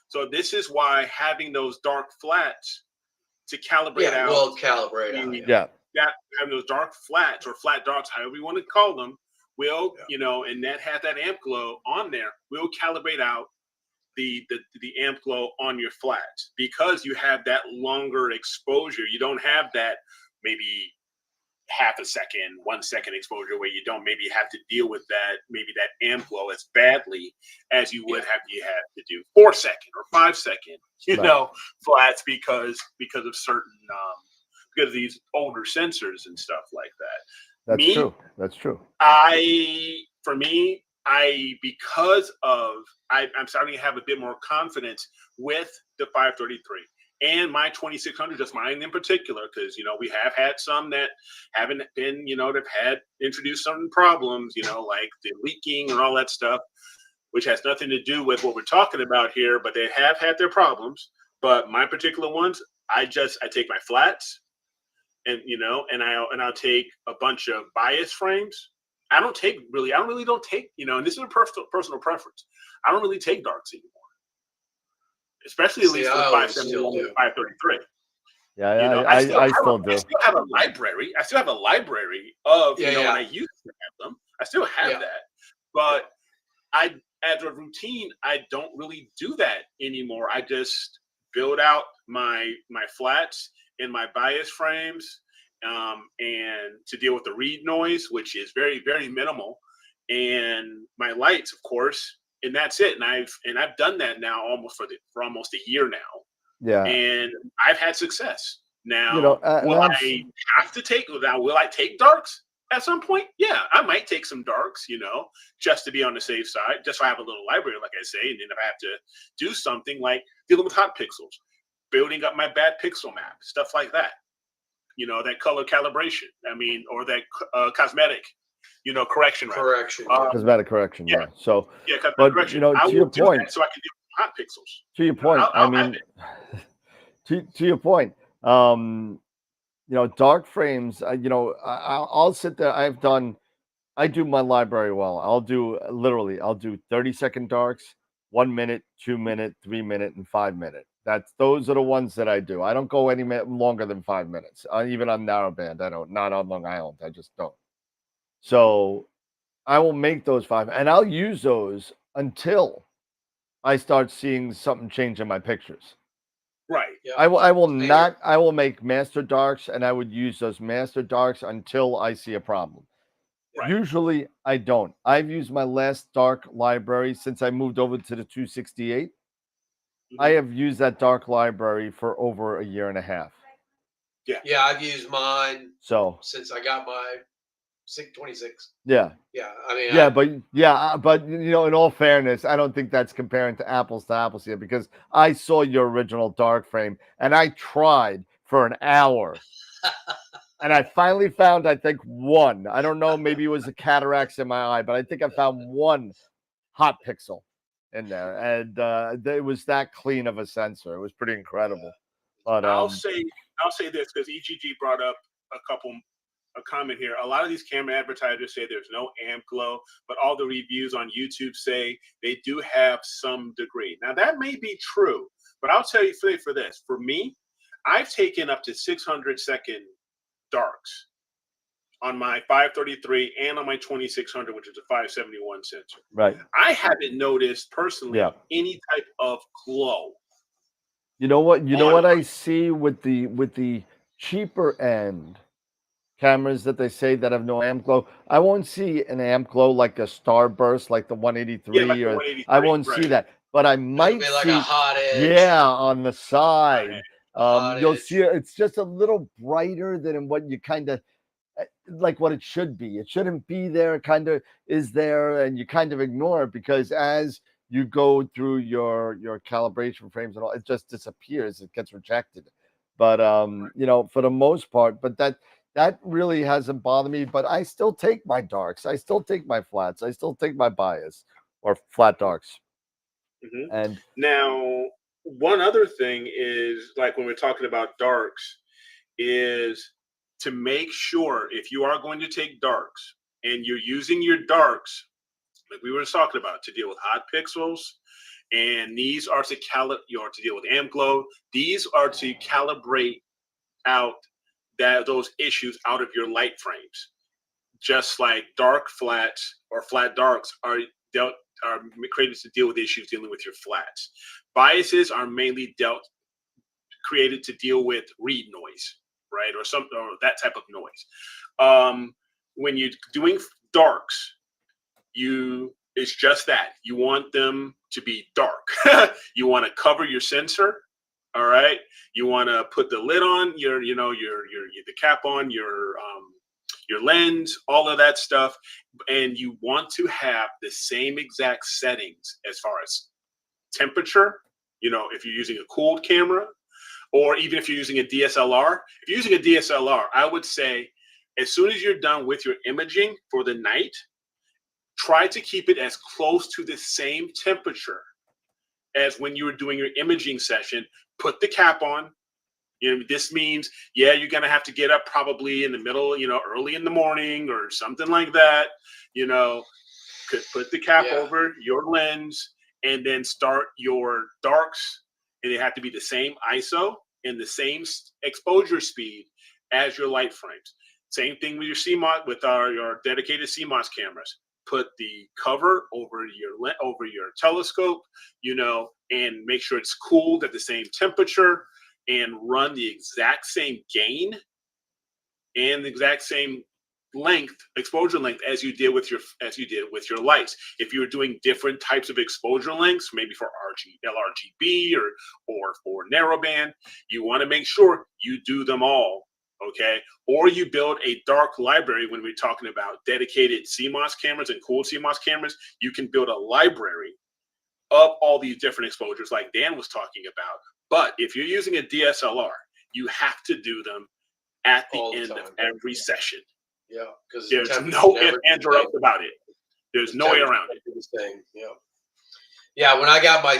So this is why having those dark flats to calibrate out. Will calibrate out. Yeah. That having those dark flats or flat darks, however you want to call them, will and that have that amp glow on there will calibrate out the amp glow on your flats because you have that longer exposure. You don't have that maybe half a second, 1 second exposure where you don't maybe have to deal with that amp glow as badly as you would have to do 4 second or 5 second, flats because of certain because of these older sensors and stuff like that. That's true. That's true. I'm starting to have a bit more confidence with the 533 and my 2600, just mine in particular, because we have had some that haven't been, they've had introduced some problems, like the leaking and all that stuff, which has nothing to do with what we're talking about here, but they have had their problems. But my particular ones, I take my flats and I'll take a bunch of bias frames. I don't really take, and this is a personal preference. I don't really take darks anymore. Especially at least for 571 and 533. Yeah, I still do. I still have a library. Of, and I used to have them. I still have that. But as a routine, I don't really do that anymore. I just build out my flats and my bias frames and to deal with the read noise, which is very, very minimal. And my lights, of course. And that's it. And I've done that now for almost a year now. Yeah. And I've had success. Now, will I take darks at some point? Yeah, I might take some darks, just to be on the safe side, just so I have a little library, like I say. And then if I have to do something like dealing with hot pixels, building up my bad pixel map, stuff like that. That color calibration. Or that cosmetic. Correction. Cosmetic correction. Yeah. So, but correction. To your point, so I can do hot pixels. To your point, to your point, dark frames. I'll sit there. I do my library well. I'll do 30-second darks, 1 minute, 2 minute, 3 minute, and 5 minute. Those are the ones that I do. I don't go any longer than 5 minutes. Even on narrowband, I don't. Not on Long Island, I just don't. So I will make those 5, and I'll use those until I start seeing something change in my pictures. Right. Yeah. I will not. I will make master darks, and I would use those master darks until I see a problem. Right. Usually, I don't. I've used my last dark library since I moved over to the 268. I have used that dark library for over a year and a half. Yeah, I've used mine So since I got my 26. yeah. Yeah, I mean, Yeah, but you know, in all fairness, I don't think that's comparing to apples here because I saw your original dark frame and I tried for an hour and I finally found, I think, one. I don't know, maybe it was the cataracts in my eye, but I think I found one hot pixel in there, and it was that clean of a sensor. It was pretty incredible. But I'll say this because EGG brought up a comment here. A lot of these camera advertisers say there's no amp glow, but all the reviews on YouTube say they do have some degree. Now that may be true, but I'll tell you for this. For me, I've taken up to 600-second darks on my 533 and on my 2600, which is a 571 sensor. right, I haven't noticed personally any type of glow. you know what? You know what I see with the cheaper end cameras that they say that have no amp glow. I won't see an amp glow like a starburst, like the 183, like the or 183, I won't see that. But I might be like see, a hot edge. on the side. Hot You'll edge. see it's just a little brighter than what you kind of like what it should be. It shouldn't be there. It kind of is there, and you kind of ignore it because as you go through your calibration frames and all, it just disappears. It gets rejected. But you know, for the most part, but that really hasn't bothered me. But I still take my darks. I still take my flats. I still take my bias or flat darks. Mm-hmm. And now, one other thing is like when we're talking about darks, is to make sure if you are going to take darks and you're using your darks, like we were just talking about, to deal with hot pixels, and these are to to deal with amp glow. These are to calibrate out those issues out of your light frames. Just like dark flats or flat darks are created to deal with issues dealing with your flats. Biases are mainly created to deal with read noise, right, or that type of noise. When you're doing darks, it's just that you want them to be dark. You want to cover your sensor. All right. You want to put the lid on the cap on your lens, all of that stuff. And you want to have the same exact settings as far as temperature, if you're using a cooled camera, or even if you're using a DSLR. If you're using a DSLR, I would say as soon as you're done with your imaging for the night, try to keep it as close to the same temperature as when you were doing your imaging session. Put the cap on. This means, you're going to have to get up probably in the middle, early in the morning or something like that. Put the cap over your lens and then start your darks. And they have to be the same ISO and the same exposure speed as your light frames. Same thing with your CMOS, with your dedicated CMOS cameras. Put the cover over your telescope, and make sure it's cooled at the same temperature, and run the exact same gain and the exact same exposure length as you did with your lights. If you're doing different types of exposure lengths, maybe for LRGB or for narrowband, you want to make sure you do them all. Okay, or you build a dark library. When we're talking about dedicated CMOS cameras and cooled CMOS cameras, you can build a library of all these different exposures like Dan was talking about. But if you're using a DSLR, you have to do them at the end of every session. Yeah, because there's no ifs, ands, or ups about it. There's no way around it. Yeah. Yeah, when I got my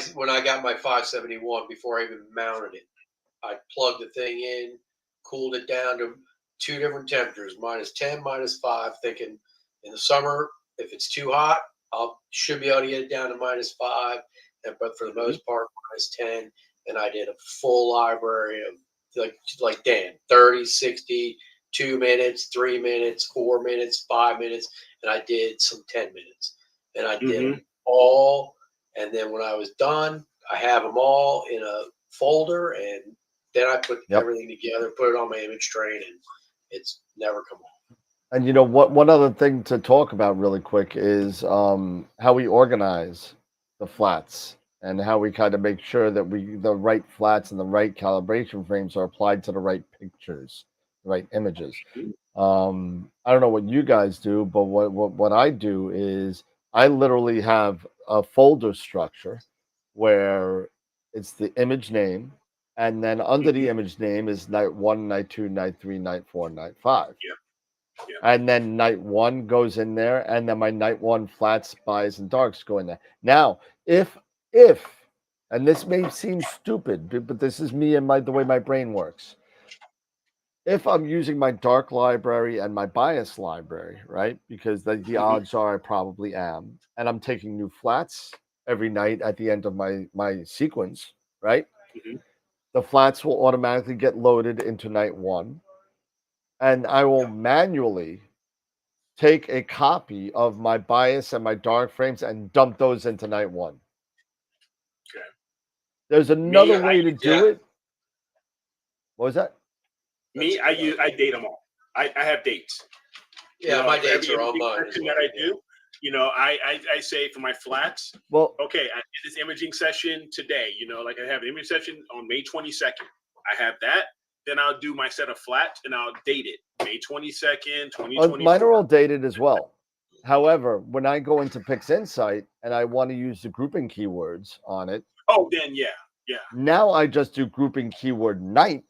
571, before I even mounted it, I plugged the thing in, cooled it down to 2 different temperatures, -10, -5, thinking in the summer, if it's too hot, should be able to get it down to -5. But for the most part, -10. And I did a full library of like Dan, 30, 60, 2 minutes, 3 minutes, 4 minutes, 5 minutes. And I did some 10 minutes. And I did them all. And then when I was done, I have them all in a folder, and then I put everything together, put it on my image train, and it's never come off. And one other thing to talk about really quick is how we organize the flats and how we kind of make sure that the right flats and the right calibration frames are applied to the right pictures, the right images. I don't know what you guys do, but what I do is I literally have a folder structure where it's the image name, and then under the image name is night 1, night 2, night 3, night 4, night 5. Yeah. And then night 1 goes in there, and then my night 1 flats, bias, and darks go in there. Now, if and this may seem stupid, but this is me and the way my brain works. If I'm using my dark library and my bias library, right? Because the odds are I probably am, and I'm taking new flats every night at the end of my sequence, right? The flats will automatically get loaded into night 1, and I will manually take a copy of my bias and my dark frames and dump those into night 1. Okay. There's another way to do it. What was that? Me, I date them all. I have dates. Yeah, my dates are all mine. That I do. I say for my flats. Well, okay, I did this imaging session today. Like I have an imaging session on May 22nd. I have that. Then I'll do my set of flats and I'll date it May 22nd, 2024. Mine are all dated as well. However, when I go into PixInsight and I want to use the grouping keywords on it. Oh, then yeah. Now I just do grouping keyword night.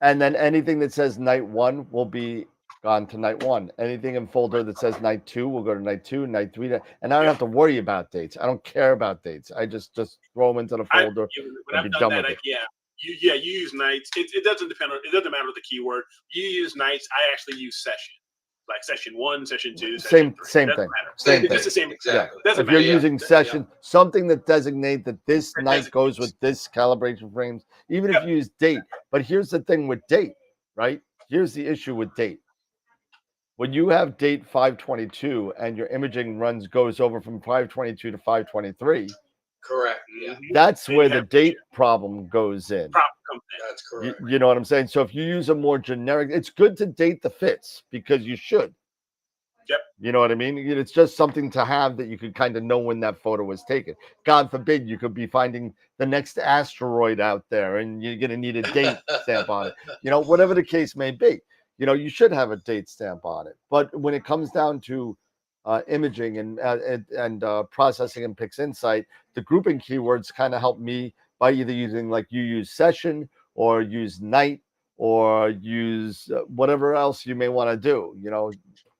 And then anything that says night 1 will be gone to night 1. Anything in folder that says night 2 will go to night 2, night 3, and I don't have to worry about dates. I don't care about dates. I just throw them into the folder and be done with it. You use nights. It doesn't depend on. It doesn't matter the keyword. You use nights. I actually use session, like session 1, session 2, session 3. Same thing. Same thing. It's the same exactly. Yeah. If you're using session, something that designates that this night goes with this calibration frames, even if you use date. But here's the thing with date, right? Here's the issue with date. When you have date 522 and your imaging goes over from 522 to 523. Correct. Yeah. That's where the date problem goes in. That's correct. You know what I'm saying? So if you use a more generic, it's good to date the fits because you should. Yep. You know what I mean? It's just something to have that you could kind of know when that photo was taken. God forbid you could be finding the next asteroid out there and you're going to need a date stamp on it. Whatever the case may be. You should have a date stamp on it. But when it comes down to imaging and processing in PixInsight, the grouping keywords kind of help me by either using like you use session or use night or use whatever else you may want to do.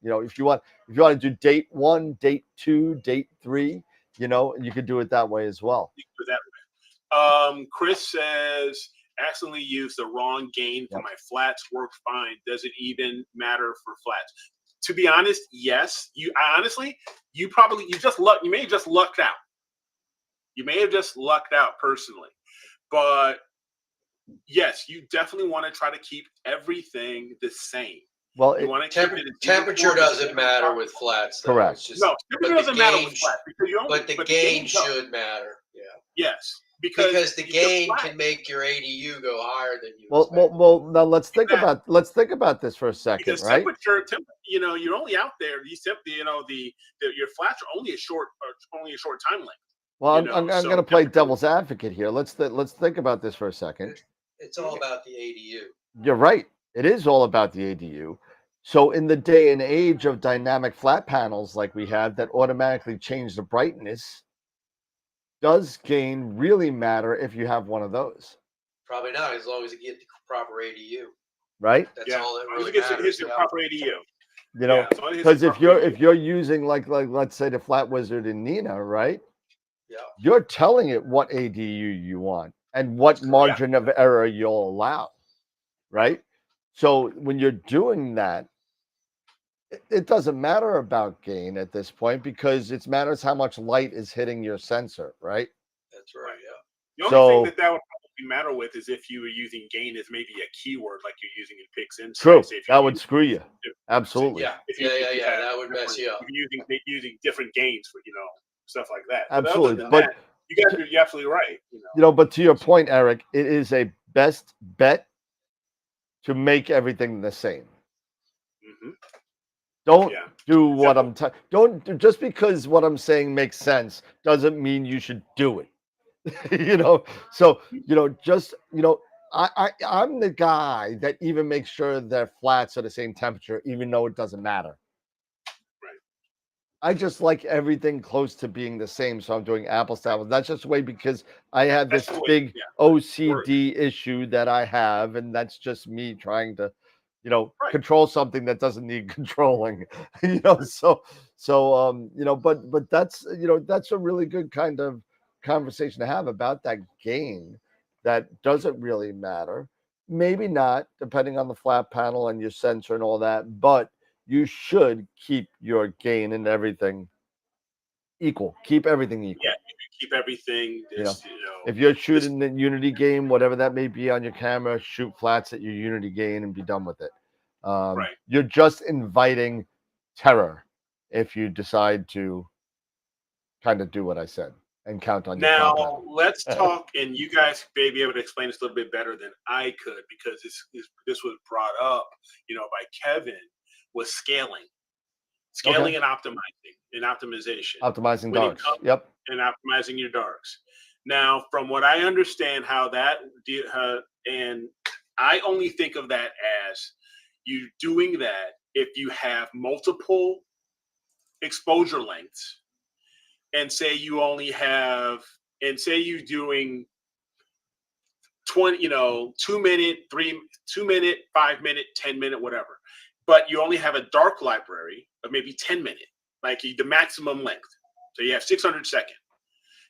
If you want to do date 1, date 2, date 3, you could do it that way as well. Chris says accidentally used the wrong gain for my flats. Worked fine. Does it even matter for flats? To be honest, yes. You may have just lucked out. You may have just lucked out personally, but yes, you definitely want to try to keep everything the same. Well, you want to temperature doesn't matter with flats. Though. Correct. No, temperature doesn't matter with flats but the gain should matter. Yeah. Yes. Because the gain can make your ADU go higher than you. Well. Now let's think about this for a second, because right? Temperature, you're only out there. Your flats are only a short time length. Well, I'm going to play devil's advocate here. Let's think about this for a second. It's all about the ADU. You're right. It is all about the ADU. So in the day and age of dynamic flat panels like we have that automatically change the brightness, does gain really matter if you have one of those? Probably not, as long as you get the proper ADU. Right? That's all that really matters. It's the proper ADU. Because if you're using like let's say the Flat Wizard in Nina, right? Yeah. You're telling it what ADU you want and what margin of error you'll allow, right? So when you're doing that, it doesn't matter about gain at this point because it matters how much light is hitting your sensor, right? That's right. Yeah. The only thing that would probably matter with is if you were using gain as maybe a keyword like you're using in PixInsight. True. That would screw you. Absolutely. Yeah. That would mess you up. If you're using different gains for stuff like that. Absolutely. But you're absolutely right. But to your point, Eric, it is a best bet to make everything the same. Don't Yeah. do what don't do, just because what I'm saying makes sense doesn't mean you should do it. So just I'm the guy that even makes sure their flats are the same temperature, even though it doesn't matter. Right. I just like everything close to being the same, so I'm doing apples to apples. That's just the way because I have That's this the way, big yeah. OCD issue that I have, and that's just me trying to, Right. control something that doesn't need controlling. But that's a really good kind of conversation to have about that gain that doesn't really matter. Maybe not, depending on the flat panel and your sensor and all that, but you should keep your gain and everything equal. Keep everything equal. Yeah, you can keep everything. If you're shooting the Unity game, whatever that may be on your camera, shoot flats at your Unity gain and be done with it. Right. You're just inviting terror if you decide to kind of do what I said and count on your flat Now panel. let's talk, and you guys may be able to explain this a little bit better than I could because this was brought up, by Kevin, was scaling and optimization. Optimizing when it darks. comes Yep. and optimizing your darks. Now, from what I understand, and I only think of that as you doing that if you have multiple exposure lengths, and say you only have, and say you're doing 20, 2 minute, 2 minute, 5 minute, 10 minute, whatever, but you only have a dark library of maybe 10 minute, like the maximum length. So you have 600 second.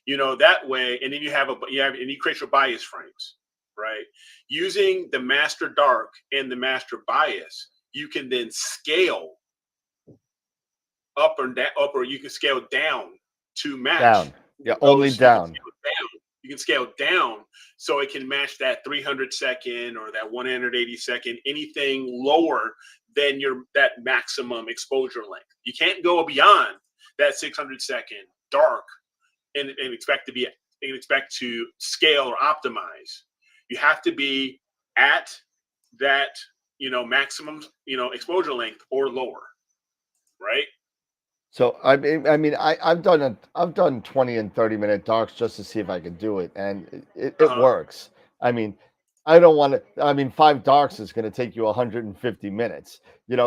That way, and then you create your bias frames, right? Using the master dark and the master bias, you can then scale up or you can scale down to match. Down. Yeah, only down. You can scale down so it can match that 300 second or that 180 second, anything lower than that maximum exposure length. You can't go beyond that 600 second dark and expect to scale or optimize. You have to be at that maximum exposure length or lower, right? So I've done 20 and 30-minute darks just to see if I could do it, and it works. I don't want to. 5 darks is going to take you 150 minutes.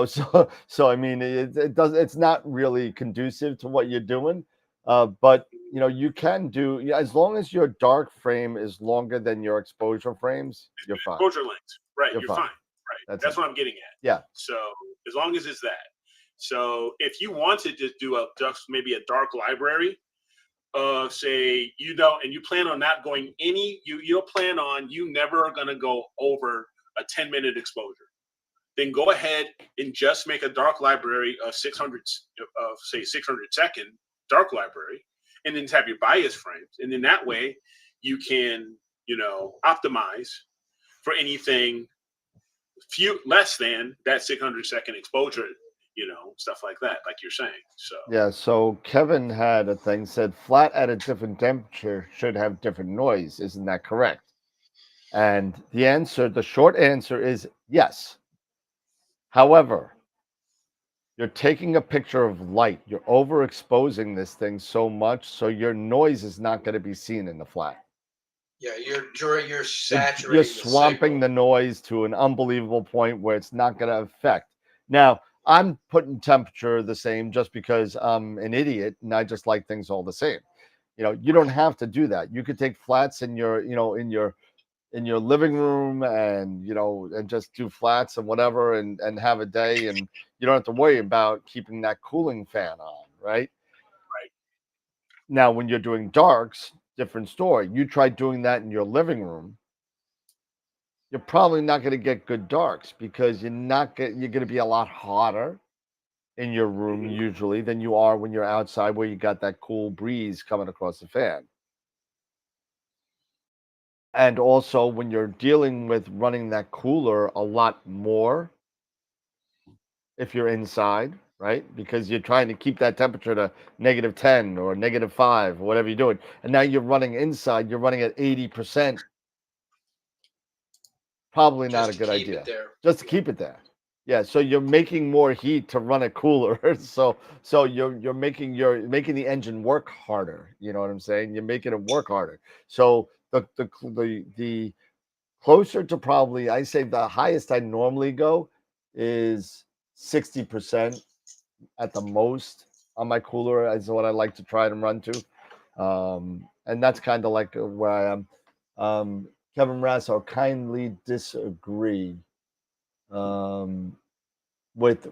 So it does. It's not really conducive to what you're doing. But you can do, as long as your dark frame is longer than your exposure frames, you're fine. Exposure length, right? You're fine. Right. That's what I'm getting at. Yeah. So as long as it's that. So if you wanted to do maybe a dark library, say and you plan on not going you'll plan on you never are going to go over a 10-minute exposure, then go ahead and just make a dark library of 600 second dark library, and then have your bias frames, and then that way you can optimize for anything less than that 600 second exposure, stuff like that, like you're saying. So yeah. So Kevin had a thing said flat at a different temperature should have different noise. Isn't that correct? And the short answer is yes. However, you're taking a picture of light. You're overexposing this thing so much, so your noise is not going to be seen in the flat. Yeah, you're saturating. You're swamping the noise to an unbelievable point where it's not going to affect. Now, I'm putting temperature the same just because I'm an idiot and I just like things all the same. You don't have to do that. You could take flats in your living room and and just do flats and whatever and have a day, and you don't have to worry about keeping that cooling fan on, right? Right. Now, when you're doing darks, different story. You try doing that in your living room, you're probably not going to get good darks because you're going to be a lot hotter in your room usually than you are when you're outside where you got that cool breeze coming across the fan. And also when you're dealing with running that cooler a lot more if you're inside, right? Because you're trying to keep that temperature to -10 or -5 or whatever you're doing. And now you're running inside, you're running at 80%. Probably not a good idea. Just to keep it there. Yeah, so you're making more heat to run a cooler. So you're making the engine work harder. You know what I'm saying? You're making it work harder. So the closer to probably, I say the highest I normally go is 60% at the most on my cooler is what I like to try and run to. And that's kind of like where I am. Kevin Rasso, kindly disagree. Um, with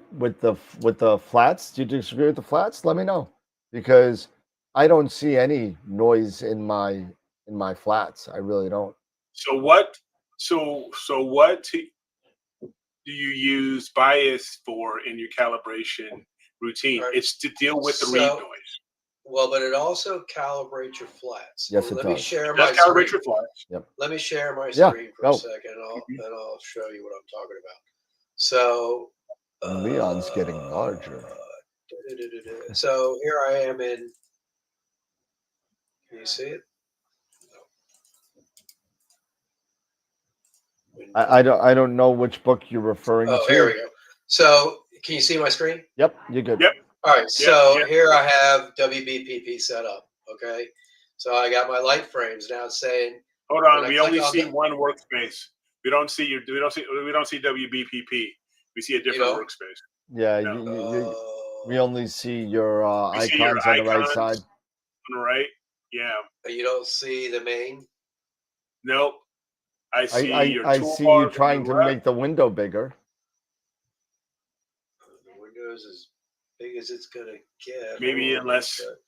the flats. Do you disagree with the flats? Let me know, because I don't see any noise in my flats. I really don't. So what? So what do you use bias for in your calibration routine? Right. It's to deal with the read So- noise. Well, but it also calibrates your flats. Yes, it Let me does. share It my does calibrate screen. your flats. Let me share my Yeah, screen for go. a second, Mhm. and I'll show you what I'm talking about. So, Leon's getting larger. So here I am in. Can you see it? I don't know which book you're referring Oh, to. here we go. So can you see my screen? Yep, you're good. Yep. All right. Yep, So yep. here I have WBPP set up. Okay. So I got my light frames now. It's saying Hold when on. I We click only on see the- one workspace. We don't see WBPP. We see a different don't? workspace. Yeah, No. we only see your We see your icons on the right icons. side. On the right. Yeah. You don't see the main. Nope. I see your I see you toolbars trying on to the left. make the window bigger. The window's as big as it's gonna get. Maybe Hold on, unless but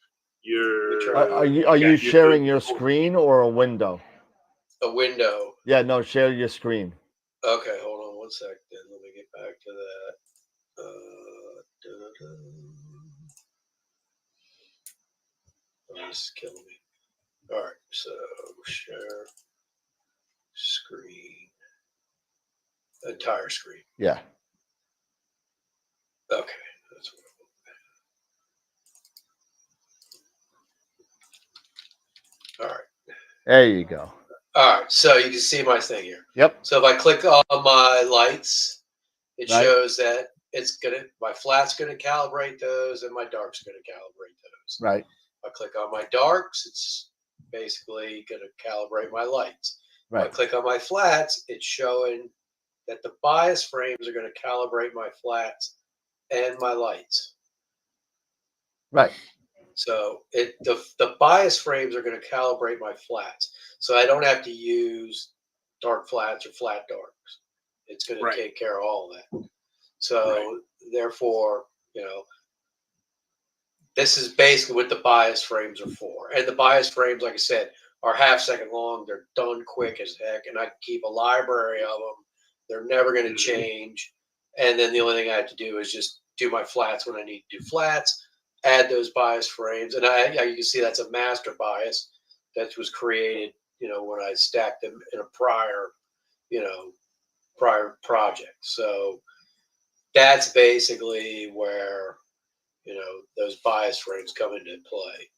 you're Are you got sharing your tool- screen or a window? a window. Yeah, no, share your screen. Okay, hold on one sec. Then let me get back to that. Da-da-da. Oh, this is killing me. All right, so share screen, entire screen. Yeah. Okay, that's what. All right. There you go. All right, so you can see my thing here. Yep. So if I click on my lights, it Right. shows that my flat's gonna calibrate those, and my dark's gonna calibrate those. Right. If I click on my darks, it's basically gonna calibrate my lights. If I Right. click on my flats, it's showing that the bias frames are gonna calibrate my flats and my lights. Right. So the bias frames are going to calibrate my flats, so I don't have to use dark flats or flat darks. It's going to Right. take care of all of that. So therefore, this is basically what the bias frames are for. And the bias frames, like I said, are half-second long. They're done quick as heck, and I can keep a library of them. They're never going to change. And then the only thing I have to do is just do my flats when I need to do flats, add those bias frames. And you can see that's a master bias that was created, when I stacked them in a prior project. So that's basically where, those bias frames come into play.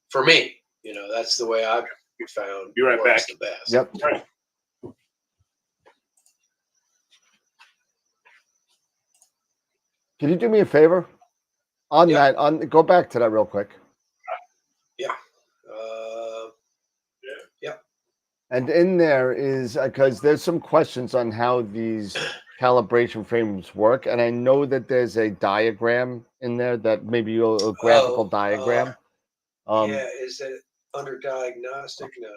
For me, that's the way I've found Be right works back. the best. Yep. Right. Can you do me a favor? On Yep. that, go back to that real quick. Yeah. And in there is because there's some questions on how these calibration frames work, and I know that there's a diagram in there that maybe a graphical diagram. Yeah, is it under diagnostic? No,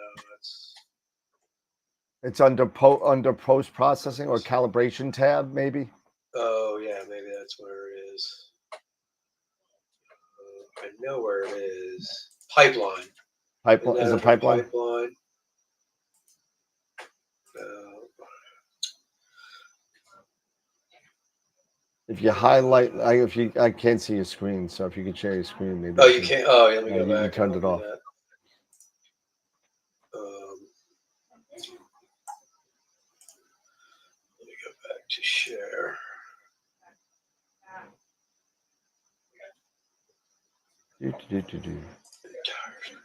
It's under post processing or calibration tab, maybe. oh yeah, maybe that's where it is. I know where it is. Pipeline. Pipeline Isn't is that a under pipeline. Pipeline. If you highlight, I can't see your screen, so if you could share your screen, maybe. Oh, you can't. Oh, yeah, let me go you back. turned and it I'll off. do that. Let me go back to share. Entire screen.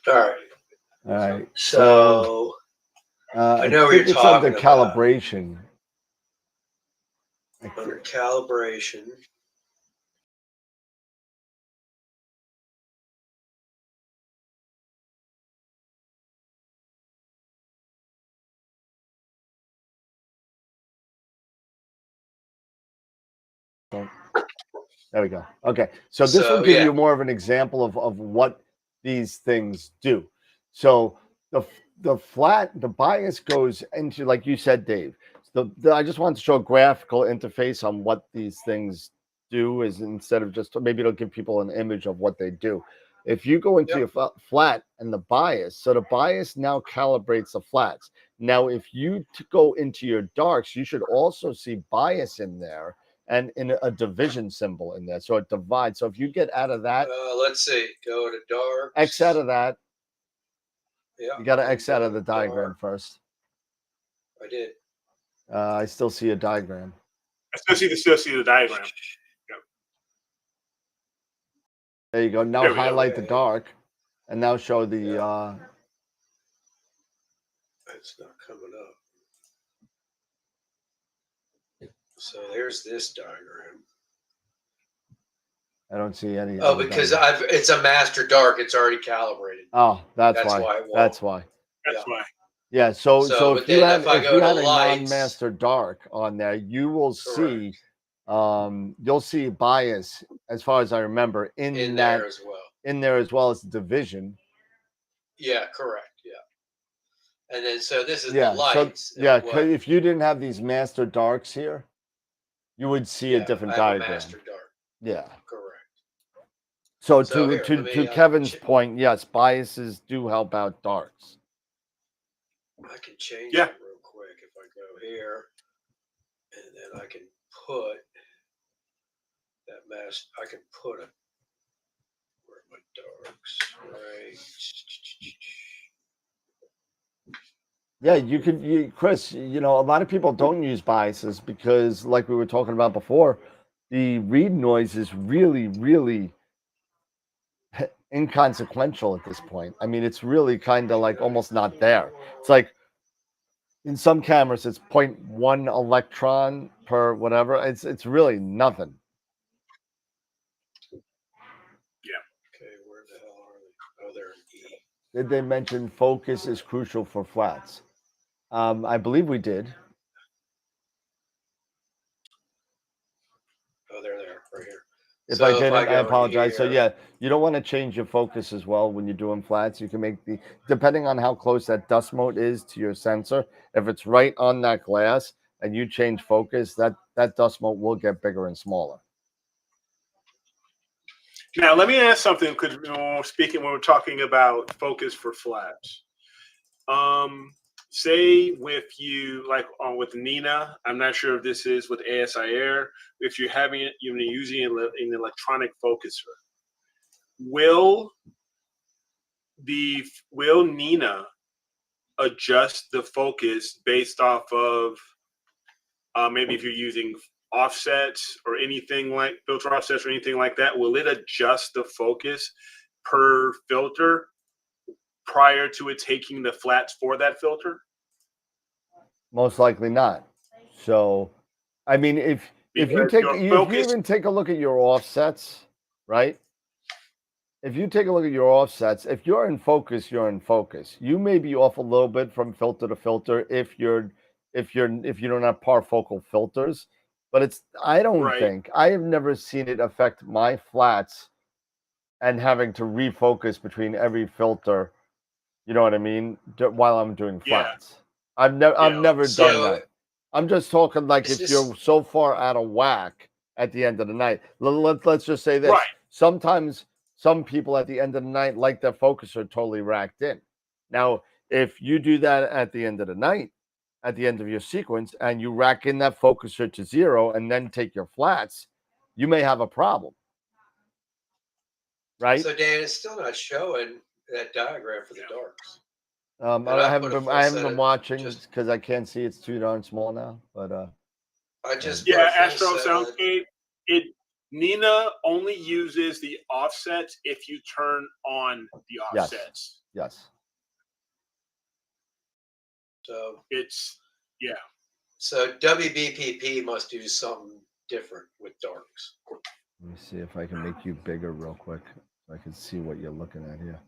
All right. All right. So So I know what think you're it's under talking about. calibration. Under calibration. There we go. Okay. So this will So, give yeah. you more of an example of what these things do. So the bias goes into, like you said, Dave. I just wanted to show a graphical interface on what these things do, is instead of just, maybe it'll give people an image of what they do. If you go into Yep. your flat and the bias, so the bias now calibrates the flats. Now, if you go into your darks, you should also see bias in there and in a division symbol in there. So it divides. So if you get out of that, Let's see. Go to dark. X out of that. Yeah. You got to X out of the diagram dark. first. I did. I still see a diagram. I still see the diagram. Yep. There you go. Now There we go. highlight the dark, and now show the. Yeah. It's not coming up. So there's this diagram. I don't see any. Oh, because it's a master dark. It's already calibrated. Oh, that's why. why. It won't. That's why. That's why. Yeah. So but if you then had if I go to a lights- non-master dark on there, you will see. You'll see bias, as far as I remember, in that there as well. in there as well as division. Yeah, correct. Yeah. And then so this is Yeah. the lights. So yeah, what- if you didn't have these master darks here, you would see a different I have a diagram. master dark. Yeah. Correct. So, So here, let to me, Kevin's point, yes, biases do help out darks. I can change Yeah. it real quick if I go here, and then I can put that mask. I can put a where are my darks? Right. Yeah, Chris, a lot of people don't use biases because, like we were talking about before, the read noise is really, really inconsequential at this point. I mean, it's really kind of like almost not there. It's like in some cameras, it's 0.1 electron per whatever. It's really nothing. Yeah. Okay, where the hell are they? Oh, they're in E. Did they mention focus is crucial for flats? I believe we did. Oh, they're there, right here. If So I if didn't, I I go apologize. So here- yeah, you don't want to change your focus as well when you're doing flats. You can make depending on how close that dust mote is to your sensor. If it's right on that glass and you change focus, that dust mote will get bigger and smaller. Now, let me ask something, because when we're talking about focus for flats. Say with you, like with Nina, I'm not sure if this is with ASI Air, if you're having it, you're using an electronic focuser, will Nina adjust the focus based off of maybe if you're using offsets or anything like filter offsets or anything like that? Will it adjust the focus per filter prior to it taking the flats for that filter? Most likely not. So, I mean, if you even take a look at your offsets, right? If you take a look at your offsets, if you're in focus, you're in focus. You may be off a little bit from filter to filter if you don't have parfocal filters, but I have never seen it affect my flats and having to refocus between every filter. You know what I mean? While I'm doing flats. I've never done that. I'm just talking like if you're so far out of whack at the end of the night. Let's just say this. Right. Sometimes some people at the end of the night like their focuser totally racked in. Now, if you do that at the end of the night, at the end of your sequence, and you rack in that focuser to 0 and then take your flats, you may have a problem. Right? So Dan, it's still not showing that diagram for the darks. I haven't been watching because I can't see. It's too darn small now. But I just Astro Soundscape. Nina only uses the offsets if you turn on the offsets. Yes. So it's yeah. So WBPP must do something different with darks. Let me see if I can make you bigger real quick so I can see what you're looking at here.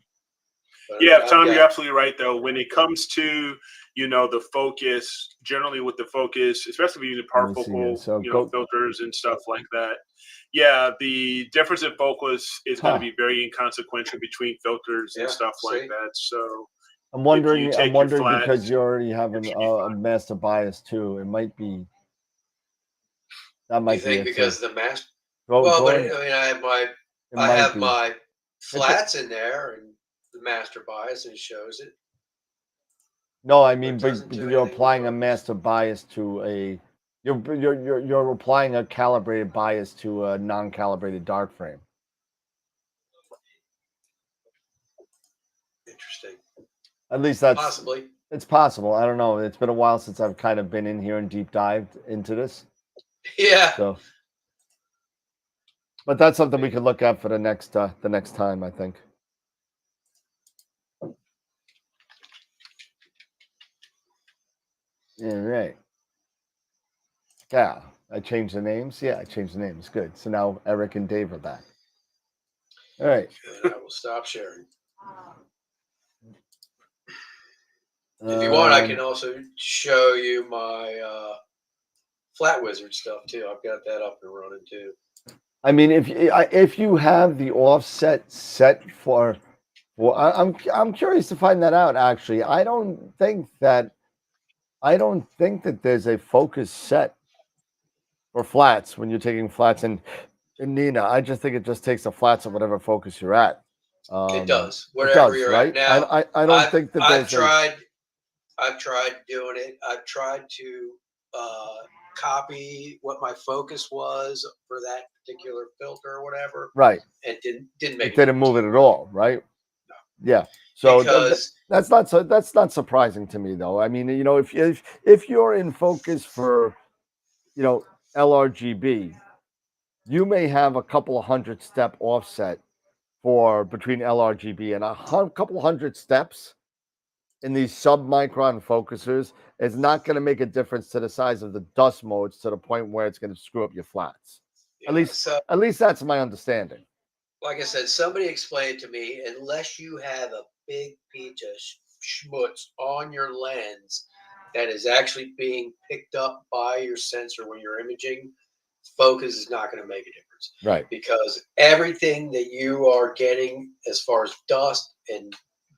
But Yeah, I've Tom, got- you're absolutely right. Though, when it comes to the focus, generally with the focus, especially using Let me see here. partifocal, So go. filters and stuff like that. Yeah, the difference in focus is going to be very inconsequential between filters and Yeah, stuff like see? that. So I'm wondering. you I'm take your wondering flats, because you already have that a should be fine. master bias too. It might be. That You might be think it because too. of the master? Go, Well, go but ahead. I mean, I It might have be. my flats in there, and the master bias, and it shows it. No, I But mean, it doesn't but do you're anything with applying a focus. master bias to a. You're applying a calibrated bias to a non-calibrated dark frame. Interesting. At least that's Possibly. it's possible. I don't know. It's been a while since I've kind of been in here and deep dived into this. Yeah. So, but that's something we could look at for the next time, I think. Yeah, right. Yeah, I changed the names. Yeah, I changed the names. Good. So now Eric and Dave are back. All right. Good. I will stop sharing. If you want, I can also show you my Flat Wizard stuff too. I've got that up and running too. I mean, if you have the offset set for, well, I'm curious to find that out. Actually, I don't think that there's a focus set for flats when you're taking flats in Nina. I just think it just takes the flats at whatever focus you're at. It does. It Wherever does, you're right? at now. I don't think that I've there's I've tried doing it. I've tried to copy what my focus was for that particular filter or whatever, right. and didn't make It didn't move it at all, right? No. Yeah. So because that's not surprising to me, though. I mean, if you're in focus for, LRGB, you may have a couple of 100-step offset for between LRGB, and a couple 100 steps in these sub-micron focusers is not going to make a difference to the size of the dust modes to the point where it's going to screw up your flats. yeah, At least that's my understanding. like I said, somebody explained to me, unless you have a big piece of schmutz on your lens that is actually being picked up by your sensor when you're imaging, focus is not going to make a difference. Right. Because everything that you are getting as far as dust and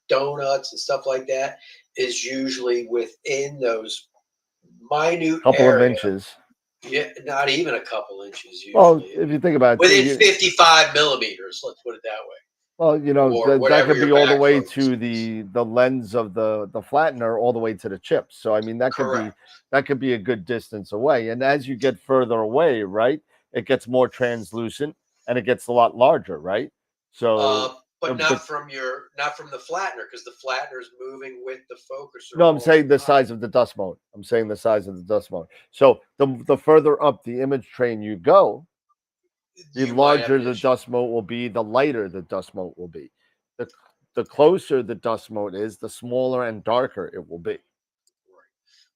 donuts and stuff like that is usually within those minute Couple area. of inches. Yeah, not even a couple inches usually. Well, if you think about it, within 55 millimeters, let's put it that way. well, Or that whatever could be your all the back way focus to is. the lens of the flattener, all the way to the chips. So I mean, that could be a good distance away. And as you get further away, right, it gets more translucent and it gets a lot larger, right? So, but not from the flattener, because the flattener is moving with the focuser. no, I'm all saying the time. size of the dust mode. I'm saying the size of the dust mode. So the further up the image train you go, the You might have larger an the issue. dust mote will be, the lighter the dust mote will be. The closer the dust mote is, the smaller and darker it will be. Right.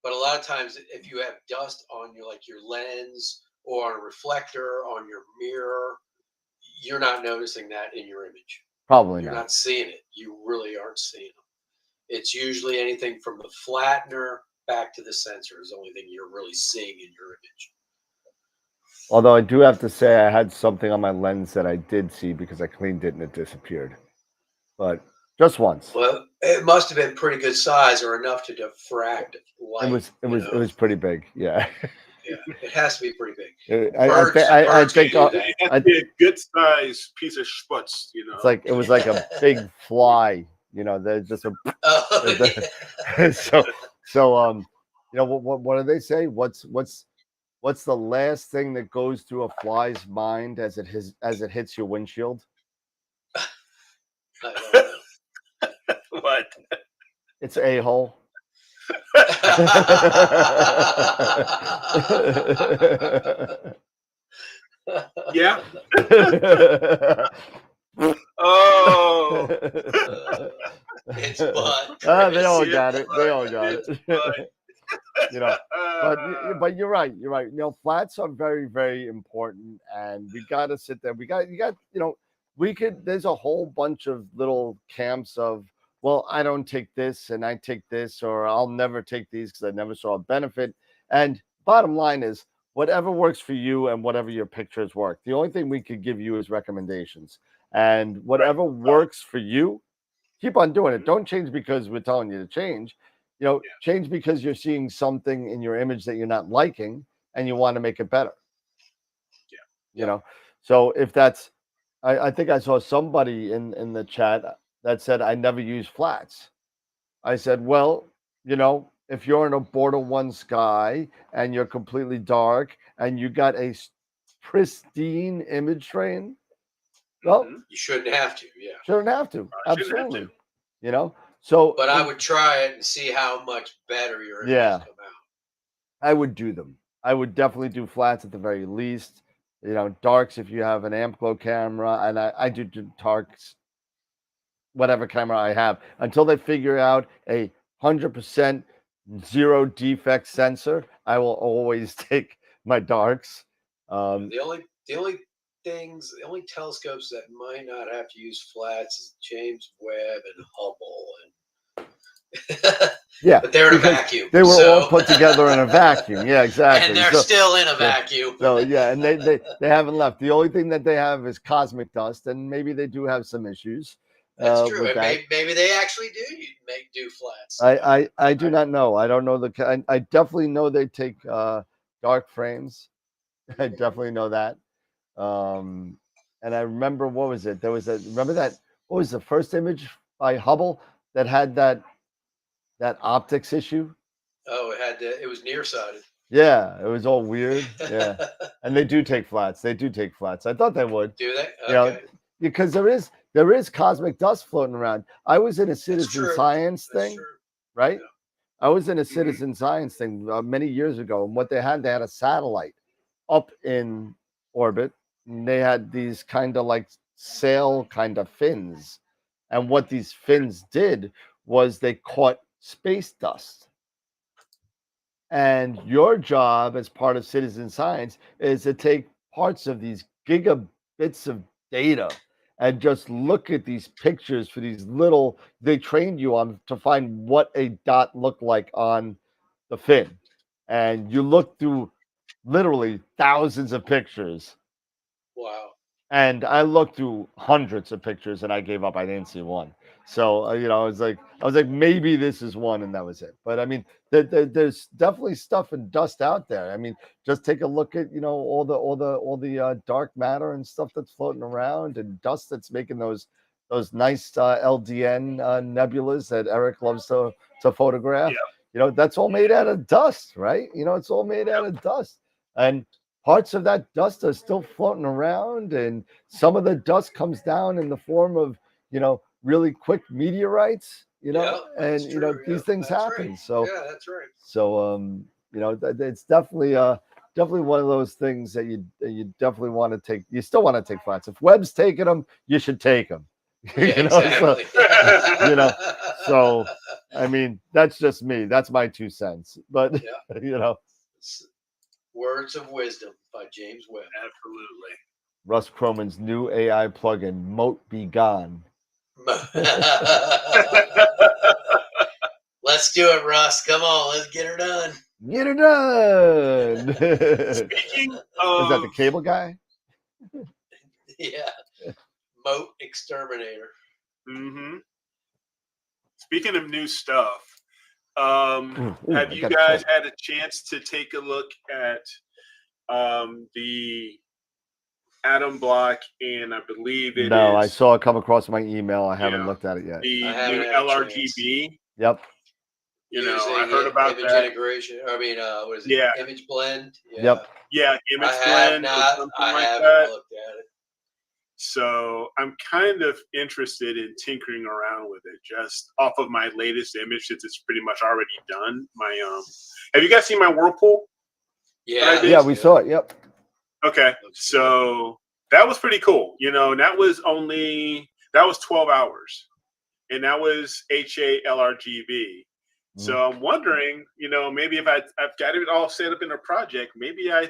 But a lot of times, if you have dust on your lens or on a reflector on your mirror, you're not noticing that in your image. Probably You're not. not seeing it. You really aren't seeing them. It's usually anything from the flattener back to the sensor is the only thing you're really seeing in your image. Although I do have to say I had something on my lens that I did see because I cleaned it and it disappeared. But just once. Well, it must have been pretty good size or enough to diffract light. It was pretty big. Yeah. Yeah, it has to be pretty big. I Birds think can do that. It has to be a good size piece of schmutz, it's like it was like a big fly. There's just a Oh, yeah. so what do they say? What's the last thing that goes through a fly's mind as it hits your windshield? I don't know. What? It's a-hole. Yeah. Oh, It's butt. They all Chris. got it. They all got It's it. You know, but you're right. You're right. You know, flats are very, very important, and we got to sit there. You got. You know, we could. There's a whole bunch of little camps of, well, I don't take this, and I take this, or I'll never take these because I never saw a benefit. And bottom line is, whatever works for you and whatever your pictures work. The only thing we could give you is recommendations, and whatever works for you, keep on doing it. Don't change because we're telling you to change. You know, change because you're seeing something in your image that you're not liking and you want to make it better. You know, so if that's, I think I saw somebody in the chat that said, I never use flats. I said, well, you know, if you're in a border one sky and you're completely dark and you got a pristine image train, well, you shouldn't have to. Yeah, shouldn't have to. Absolutely. You know, so but I would try it and see how much better your images come out. I would do them. I would definitely do flats at the very least. You know, darks if you have an amp glow camera, and I do darks, whatever camera I have, until they figure out a 100% zero defect sensor. I will always take my darks. The only telescopes that might not have to use flats is James Webb and Hubble, and yeah, but they're in a vacuum. They were all put together in a vacuum. Yeah, exactly. And they're still in a vacuum. So yeah, and they haven't left. The only thing that they have is cosmic dust, and maybe they do have some issues. That's true. And maybe they actually do flats. I do not know. I don't know I definitely know they take dark frames. I definitely know that. And I remember, what was it? There was remember that, what was the first image by Hubble that had that optics issue? Oh, it was nearsighted. Yeah, it was all weird. Yeah. And they do take flats. They do take flats. I thought they would. Do they? Okay. You know, because there is cosmic dust floating around. I was in a citizen science thing, right? Yeah. I was in a citizen science thing many years ago, and what they had a satellite up in orbit, and they had these kind of like sail kind of fins, and what these fins did was they caught space dust. And your job as part of citizen science is to take parts of these gigabits of data and just look at these pictures for these little, they trained you on to find what a dot looked like on the fin. And you look through literally thousands of pictures. Wow. And I looked through hundreds of pictures and I gave up. I didn't see one. So, you know, I was like, maybe this is one, and that was it. But I mean, there's definitely stuff and dust out there. I mean, just take a look at, you know, all the dark matter and stuff that's floating around, and dust that's making those nice LDN nebulas that Eric loves to photograph. Yeah. You know, that's all made out of dust, right? You know, it's all made out of dust, and parts of that dust are still floating around, and some of the dust comes down in the form of, you know, really quick meteorites, you know, and you know, these things happen. Right. So yeah, that's right. So you know, it's definitely one of those things that you definitely want to take. You still want to take flats. If Webb's taking them, you should take them. Yeah, you know, exactly. So, you know, so I mean, that's just me. That's my 2 cents. But you know, Words of Wisdom by James Webb. Absolutely. Russ Croman's new AI plugin, Moat Be Gone. Let's do it, Russ. Come on, let's get her done. Get her done. Speaking of, is that the cable guy? Yeah. Moat Exterminator. Mm-hmm. Speaking of new stuff, have you guys had a chance to take a look at the Atom Block, and I believe it is. No, I saw it come across my email. I haven't looked at it yet. The new LRGB. Yep. You know, I heard about image that. Integration. I mean, what is it? Yeah. Image blend. Yeah. Yep. Yeah, image blend. I haven't looked at it. So I'm kind of interested in tinkering around with it, just off of my latest image, since it's pretty much already done. My have you guys seen my Whirlpool? Yeah. Yeah, we saw it. Yep. Okay, so that was pretty cool. And that was 12 hours, and that was HALRGB. So I'm wondering, maybe if I've got it all set up in a project, maybe I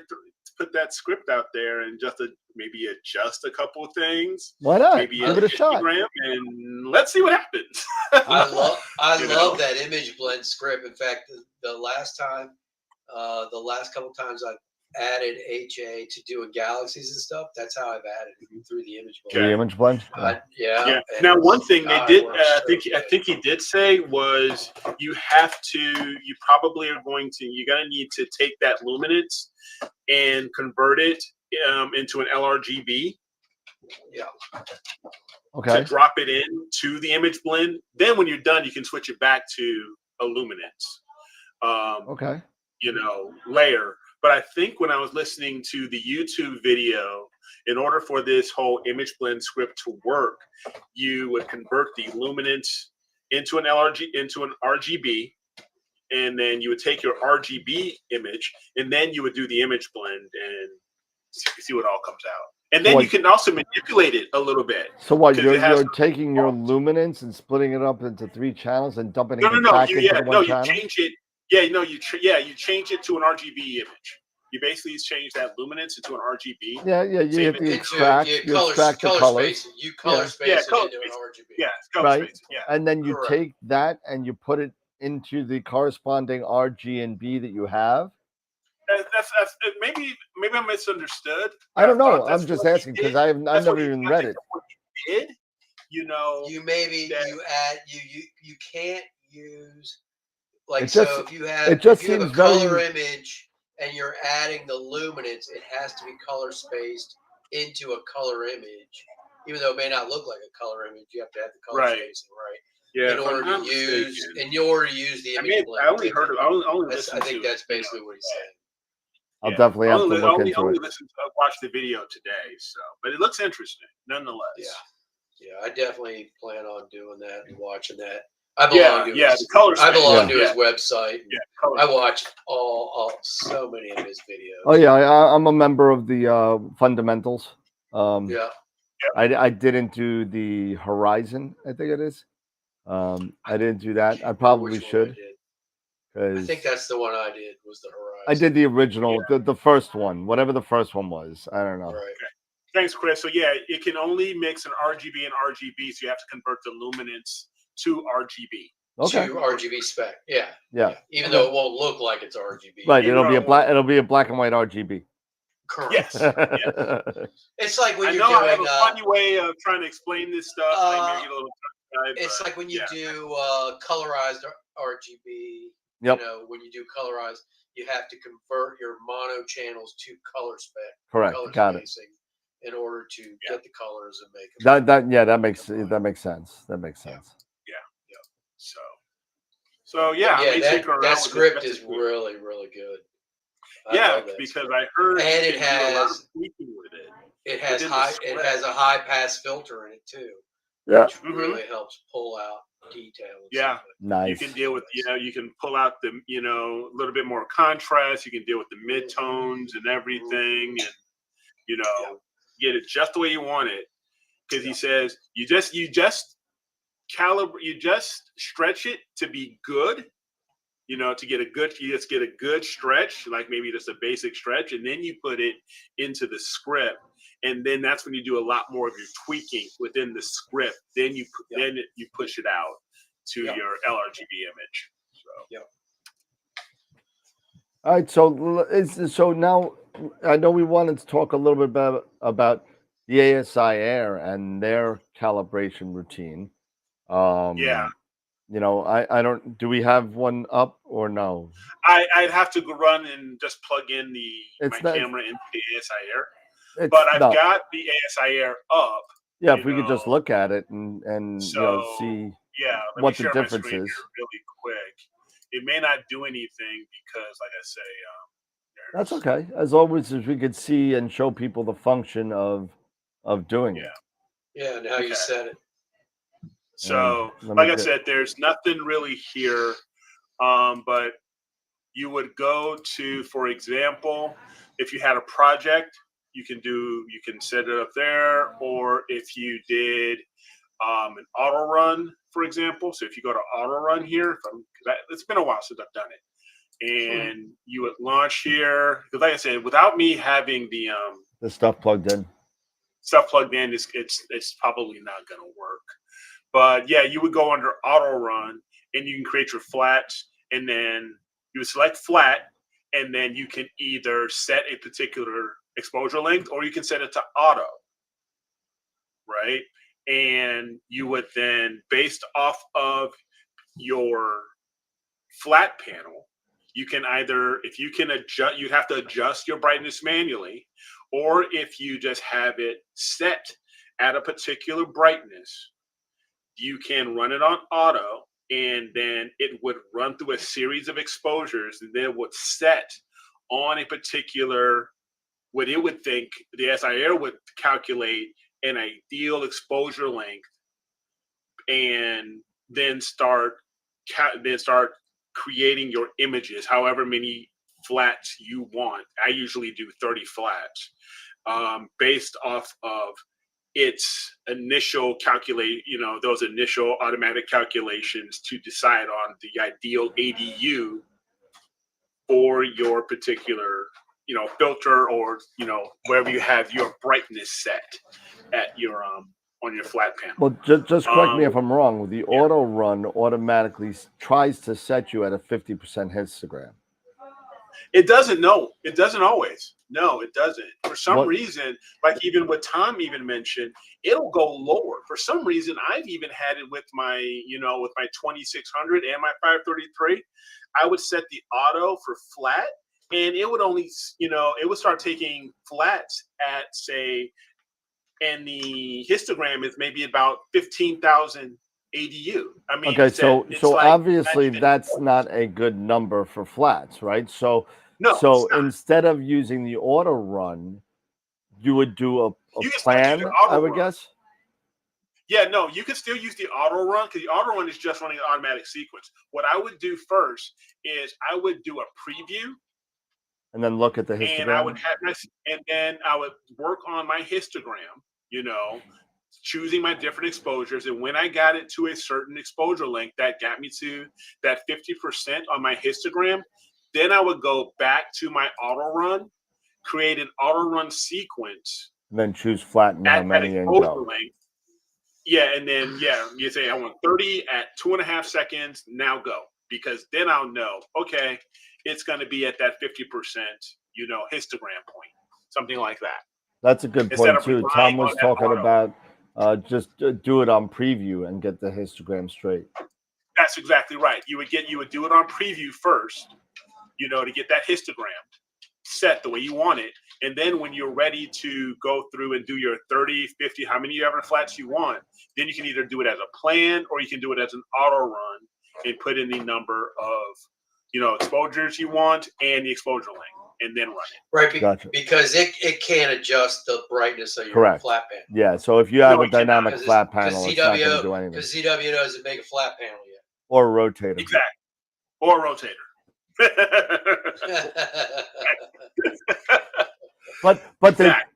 put that script out there and just maybe adjust a couple of things. Why not? Maybe Give it a shot. And let's see what happens. I love that image blend script. In fact, the last couple of times I've added HA to doing galaxies and stuff, that's how I've added it through the image blend. The image blend. Yeah. Now, one thing they did, I so think he did say was you probably are going to, you're going to need to take that luminance and convert it into an LRGB. Yeah. Okay. To drop it into the image blend. Then when you're done, you can switch it back to a luminance. Okay. Layer. But I think when I was listening to the YouTube video, in order for this whole image blend script to work, you would convert the luminance into an RGB, and then you would take your RGB image, and then you would do the image blend and see what all comes out. And then you can also manipulate it a little bit. So what, you're taking your luminance and splitting it up into 3 channels and dumping it back into the one channel? You change it. Yeah, you change it to an RGB image. You basically change that luminance into an RGB. Yeah, you have to extract the colors. You color space it into an RGB. Yeah, color space. Yeah. And then you take that and you put it into the corresponding RG and B that you have. That's maybe I misunderstood. I don't know. I'm just asking because I've never even read it. What you did, you can't use if you have a color image and you're adding the luminance, it has to be color spaced into a color image. Even though it may not look like a color image, you have to have the color spacing right. Yeah, in order to use the image blend. I only heard it. I think that's basically what he's saying. I'll definitely have to look into it. Watch the video today, but it looks interesting nonetheless. Yeah, I definitely plan on doing that and watching that. I belong to his, the color I belong to his website. Yeah, I watch so many of his videos. Oh yeah, I'm a member of the fundamentals. I didn't do the Horizon. I think it is. I didn't do that. I probably should. I think that's the one I did. Was the Horizon? I did the original, the first one, whatever the first one was. I don't know. Right. Okay. Thanks, Chris. So it can only mix an RGB and RGB, so you have to convert the luminance to RGB. Okay. To RGB spec. Yeah. Even Okay. though it won't look like it's RGB. Right. It'll be a black and white RGB. Correct. Yes. It's like when you're doing. I have a funny way of trying to explain this stuff. It's like when you do colorized RGB. Yep. When you do colorized, you have to convert your mono channels to color spec. Correct. Got it. In order to get the colors and make them. That makes sense. That makes sense. Yeah. So that script is really, really good. Because I heard and it has it has a high pass filter in it too. Yeah. Which really helps pull out details. Yeah. Nice. You can deal with you can pull out the a little bit more contrast. You can deal with the midtones and everything, and get it just the way you want it. Because he says you just stretch it to be good. To get a good stretch, like maybe just a basic stretch, and then you put it into the script, and then that's when you do a lot more of your tweaking within the script. Then you push it out to your LRGB image. All right, so now I know we wanted to talk a little bit about the ASI Air and their calibration routine. I don't. Do we have one up or no? I'd have to go run and just plug in my camera into the ASI Air. But I've got the ASI Air up. Yeah, if we could just look at it and see what the difference is. Really quick. It may not do anything because, like I say, that's okay. As always, as we could see and show people the function of doing it. Yeah, and how you set it. So, like I said, there's nothing really here, but you would go to, for example, if you had a project you can set it up there, or if you did an auto run, for example. So if you go to auto run here, it's been a while since I've done it, and you would launch here, because like I said, without me having the stuff plugged in, it's probably not going to work. But yeah, you would go under auto run, and you can create your flats, and then you would select flat, and then you can either set a particular exposure length, or you can set it to auto, right? And you would then, based off of your flat panel, you can either, if you can adjust, you'd have to adjust your brightness manually, or if you just have it set at a particular brightness, you can run it on auto, and then it would run through a series of exposures, and then it would set on a particular, what it would think, the SIR would calculate an ideal exposure length, and then start creating your images, however many flats you want. I usually do 30 flats, based off of its initial those initial automatic calculations to decide on the ideal ADU for your particular, filter, or, wherever you have your brightness set at your on your flat panel. Well, just correct me if I'm wrong. The auto run automatically tries to set you at a 50% histogram. It doesn't. No, it doesn't always. No, it doesn't. For some reason, like even what Tom even mentioned, it'll go lower. For some reason, I've even had it with my, with my 2600 and my 533. I would set the auto for flat, and it would only, it would start taking flats at, say, and the histogram is maybe about 15,000 ADU. I mean, okay, so like, obviously that's not a good number for flats, right? So instead of using the auto run, you would do a plan, I would guess. Yeah, no, you can still use the auto run, because the auto run is just running an automatic sequence. What I would do first is I would do a preview, and then look at the histogram. And I would have and then I would work on my histogram, choosing my different exposures. And when I got it to a certain exposure length that got me to that 50% on my histogram, then I would go back to my auto run, create an auto run sequence, and then choose flat and how many and go. Length. Yeah, and then you say I want 30 at 2.5 seconds. Now go, because then I'll know. Okay, it's going to be at that 50%, histogram point, something like that. That's a good point too. Tom was talking about just do it on preview and get the histogram straight. That's exactly right. You would do it on preview first, to get that histogram set the way you want it. And then when you're ready to go through and do your 30, 50, how many ever flats you want, then you can either do it as a plan, or you can do it as an auto run and put in the number of, exposures you want and the exposure length, and then run it. Right, gotcha. Because it can't adjust the brightness of your flat panel. Yeah, so if you have a dynamic flat panel, it's not going to do anything. Because ZW doesn't make a flat panel yet. Or a rotator. Exactly. Or a rotator.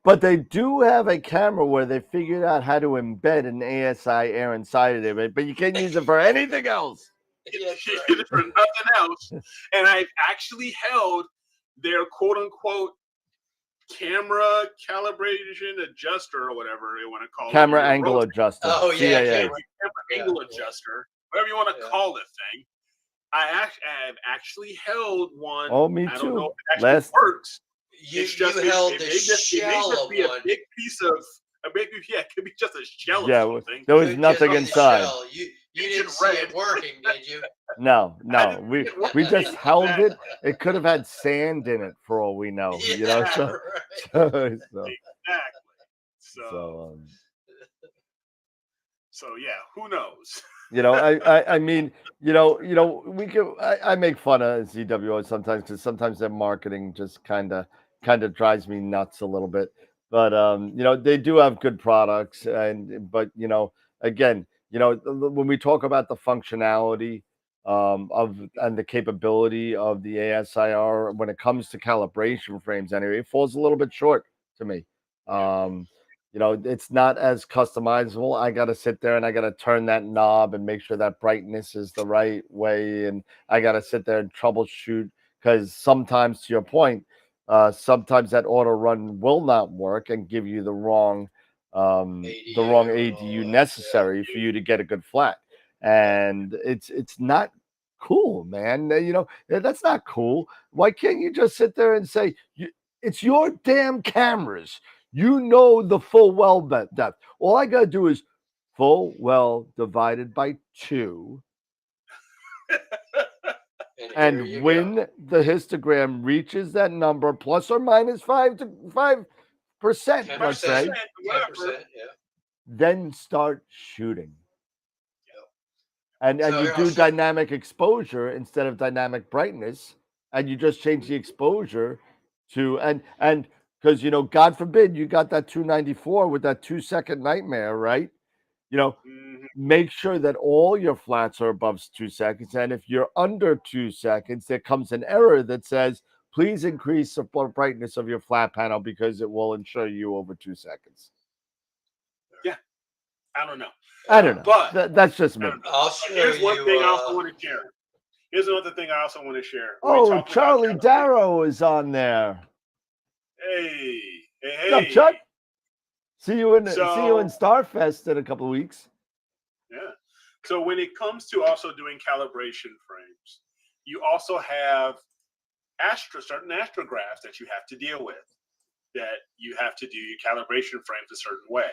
But they do have a camera where they figured out how to embed an ASI air inside of it, but you can't use it for anything else. Yeah, for nothing else. And I've actually held their quote unquote camera calibration adjuster, or whatever they want to call it. Camera angle adjuster. Oh yeah, camera angle adjuster, whatever you want to call the thing. I've actually held one. Oh, me too. I don't know if it actually works. You held the shell of one. A big piece of it could be just a shell of something. There was nothing inside. You didn't see it working, did you? No. We just held it. It could have had sand in it for all we know. Yeah, So, exactly. So yeah, who knows? I mean, we could. I make fun of ZWO sometimes, because sometimes their marketing just kind of drives me nuts a little bit. But they do have good products, but again, when we talk about the functionality and the capability of the ASIR when it comes to calibration frames, anyway, it falls a little bit short to me. You know, it's not as customizable. I got to sit there and I got to turn that knob and make sure that brightness is the right way. And I got to sit there and troubleshoot because sometimes, to your point, sometimes that auto run will not work and give you the wrong ADU necessary for you to get a good flat. And it's not cool, man. You know, that's not cool. Why can't you just sit there and say, it's your damn cameras? You know the full well depth. All I got to do is full well divided by 2. And when the histogram reaches that number, plus or minus 5%, let's say, 10%, yeah. then start shooting. Yep. And you do dynamic exposure instead of dynamic brightness, and you just change the exposure to and because, you know, God forbid you got that 294 with that 2-second nightmare, right? You know, make sure that all your flats are above 2 seconds. And if you're under 2 seconds, there comes an error that says, please increase the brightness of your flat panel because it will ensure you over 2 seconds. Yeah. I don't know. But that's just me. Here's one thing I also want to share. Here's another thing I also want to share. Oh, Charlie Darrow is on there. Hey. What's up, Chuck? See you in Starfest in a couple of weeks. Yeah. So when it comes to also doing calibration frames, you also have certain astrographs that you have to deal with, that you have to do your calibration frames a certain way.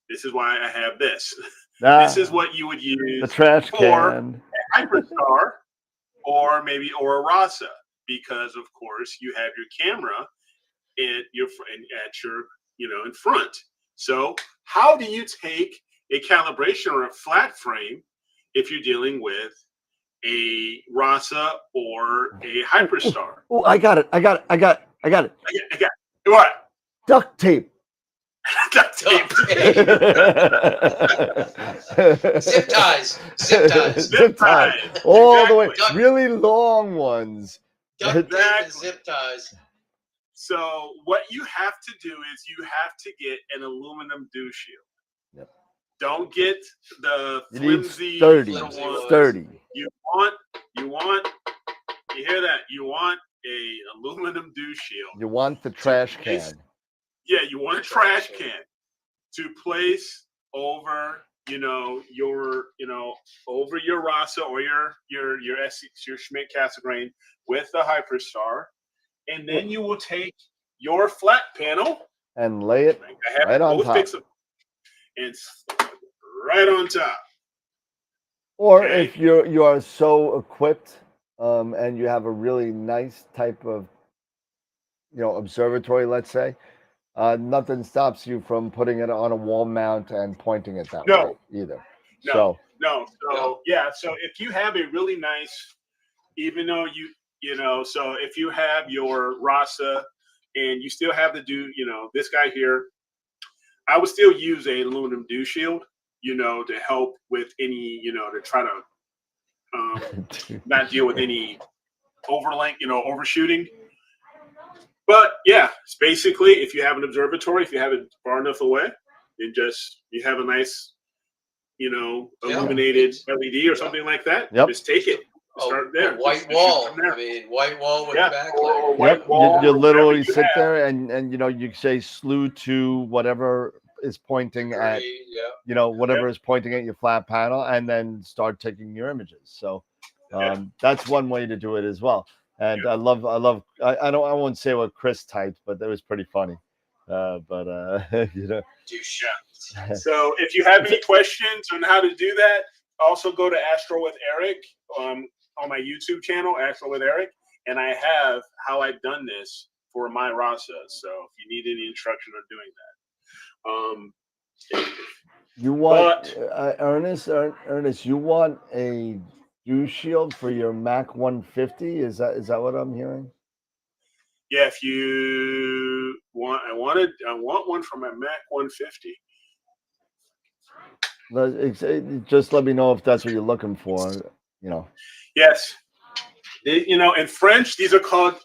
This is why I have this. This is what you would use the trash for can, a Hyperstar or a Rasa, because of course you have your camera in front. So how do you take a calibration or a flat frame if you're dealing with a Rasa or a Hyperstar? Oh, I got it. What? Duct tape. Duct tape. Zip ties. All the way. Really long ones. Duct tape and zip ties. So what you have to do is you have to get an aluminum dew shield. Yep. Don't get the flimsy. Sturdy. You want. You hear that? You want a aluminum dew shield. You want the trash can. Yeah, you want a trash can to place over, over your Rasa or your Schmidt Cassegrain with the Hyperstar, and then you will take your flat panel and lay it right on top. And right on top. Or if you are so equipped, and you have a really nice type of, observatory, let's say, nothing stops you from putting it on a wall mount and pointing it that way either. So if you have a really nice, even though so if you have your Rasa and you still have to do, this guy here, I would still use a aluminum dew shield, to help with any, to try to not deal with any overshooting. But yeah, it's basically, if you have an observatory, if you have it far enough away, you have a nice, illuminated LED or something like that. Yep. Just take it. Start there. White wall. White wall with backlight. White wall. You literally sit there and you say slew to whatever is pointing at, whatever is pointing at your flat panel, and then start taking your images. So that's one way to do it as well. And I won't say what Chris typed, but that was pretty funny. So if you have any questions on how to do that, also go to Astro with Eric on my YouTube channel, Astro with Eric, and I have how I've done this for my Rasa. So if you need any instruction on doing that, you want Ernest, you want a dew shield for your Mac 150? Is that what I'm hearing? Yeah, if you want, I want one for my Mac 150. Just let me know if that's what you're looking for. Yes, in French these are called.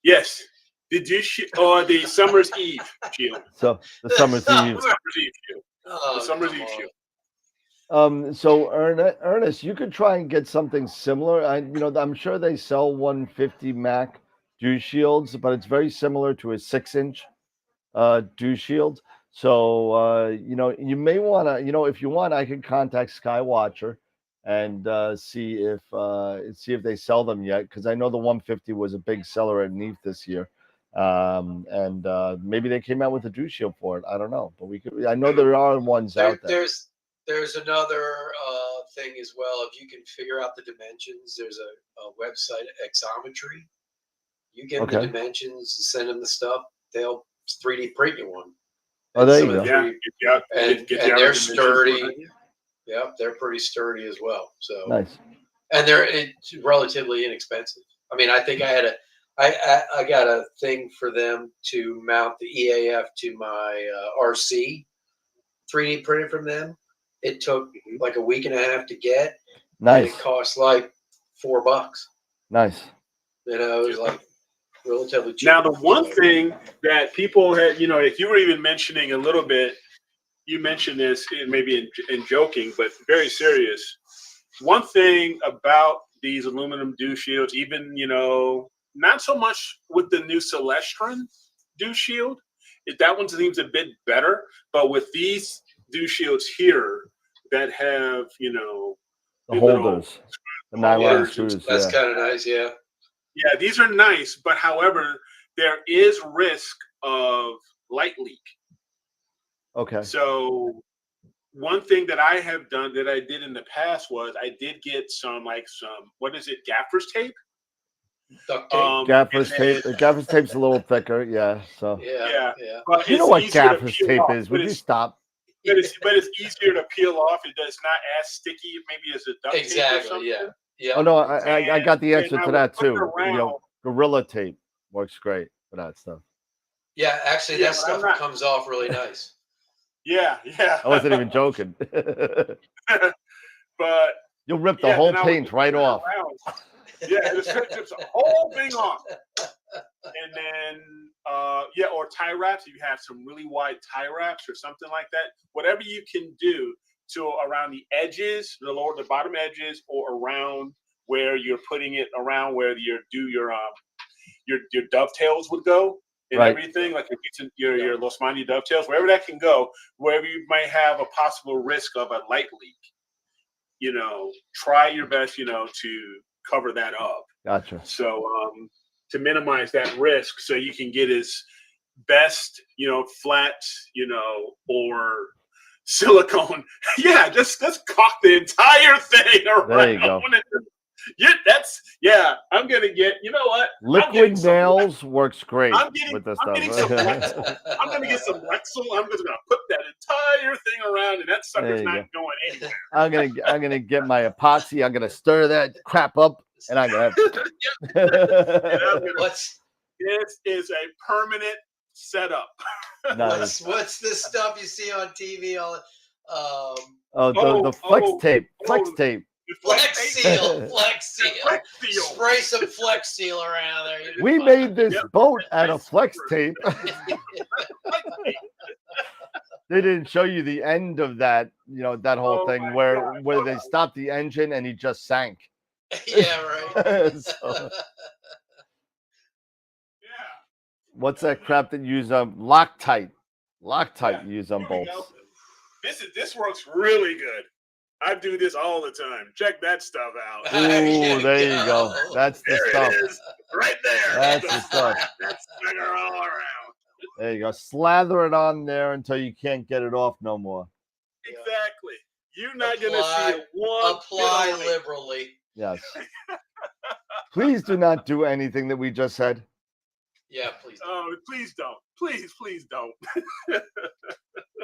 Yes, The dish or the Summer's Eve shield. So the Summer's Eve. Summer's Eve shield. Oh, The Summer's come Eve on. shield. So Ernest, you could try and get something similar. I'm sure they sell 150 Mac dew shields, but it's very similar to a 6-inch dew shield. So you may want to, if you want, I could contact Skywatcher and see if they sell them yet, because I know the 150 was a big seller at NEAF this year. And maybe they came out with a dew shield for it. I don't know, but I know there are ones out there. There's another thing as well. If you can figure out the dimensions, there's a website, Exometry. You give them the dimensions, send them the stuff, they'll 3D print you one. Oh, there you go. Yeah, and they're sturdy. Yep, they're pretty sturdy as well. So nice. And it's relatively inexpensive. I mean, I think I got a thing for them to mount the EAF to my RC, 3D printed from them. It took like a week and a half to get. Nice. And it cost like $4. Nice. It was like relatively cheap. Now, the one thing that people had, if you were even mentioning a little bit, you mentioned this maybe in joking, but very serious. One thing about these aluminum dew shields, even, not so much with the new Celestron dew shield, that one seems a bit better, but with these dew shields here that have, the holders, the nylon screws. That's kind of nice, yeah. Yeah, these are nice, but however, there is risk of light leak. Okay. So one thing that I have done that I did in the past was I did get some what is it, gaffer's tape? Duct tape. Gaffer's tape. Gaffer's tape's a little thicker, yeah. So yeah. But you know what gaffer's tape is? Would you stop? But it's easier to peel off. It's not as sticky, maybe as a duct tape. Exactly. Yeah. Yeah. Oh no, I got the answer to that too. Gorilla tape works great for that stuff. Yeah, actually, that stuff comes off really nice. Yeah. I wasn't even joking. But you'll rip the whole paint right off. Yeah, it's the whole thing off. And then, or tie wraps. If you have some really wide tie wraps or something like that, whatever you can do to around the edges, the bottom edges, or around where you're putting it, around where your dovetails would go and everything, like your Losmani dovetails, wherever that can go, wherever you might have a possible risk of a light leak, try your best, to cover that up. Gotcha. So to minimize that risk, so you can get as best, flat, or silicone. Yeah, just caulk the entire thing around. There you go. I'm gonna get. You know what? Liquid nails works great with this stuff. I'm gonna get some Lexel. I'm just gonna put that entire thing around, and that sucker's not going anywhere. I'm gonna get my epoxy. I'm gonna stir that crap up, and I'm gonna. This is a permanent setup. Nice. What's this stuff you see on TV? The flex tape. Flex tape. Flex seal. Spray some Flex Seal around there. We made this boat out of flex tape. They didn't show you the end of that, that whole thing where they stopped the engine and he just sank. Yeah, right. What's that crap that you use Loctite? Loctite use on bolts. This works really good. I do this all the time. Check that stuff out. Ooh, there you go. That's the stuff. It is. Right there. That's the stuff. That's all around. There you go. Slather it on there until you can't get it off no more. Exactly. You're not going to see one. Apply liberally. Yes. Please do not do anything that we just said. Yeah, please don't. Oh, please don't. Please don't.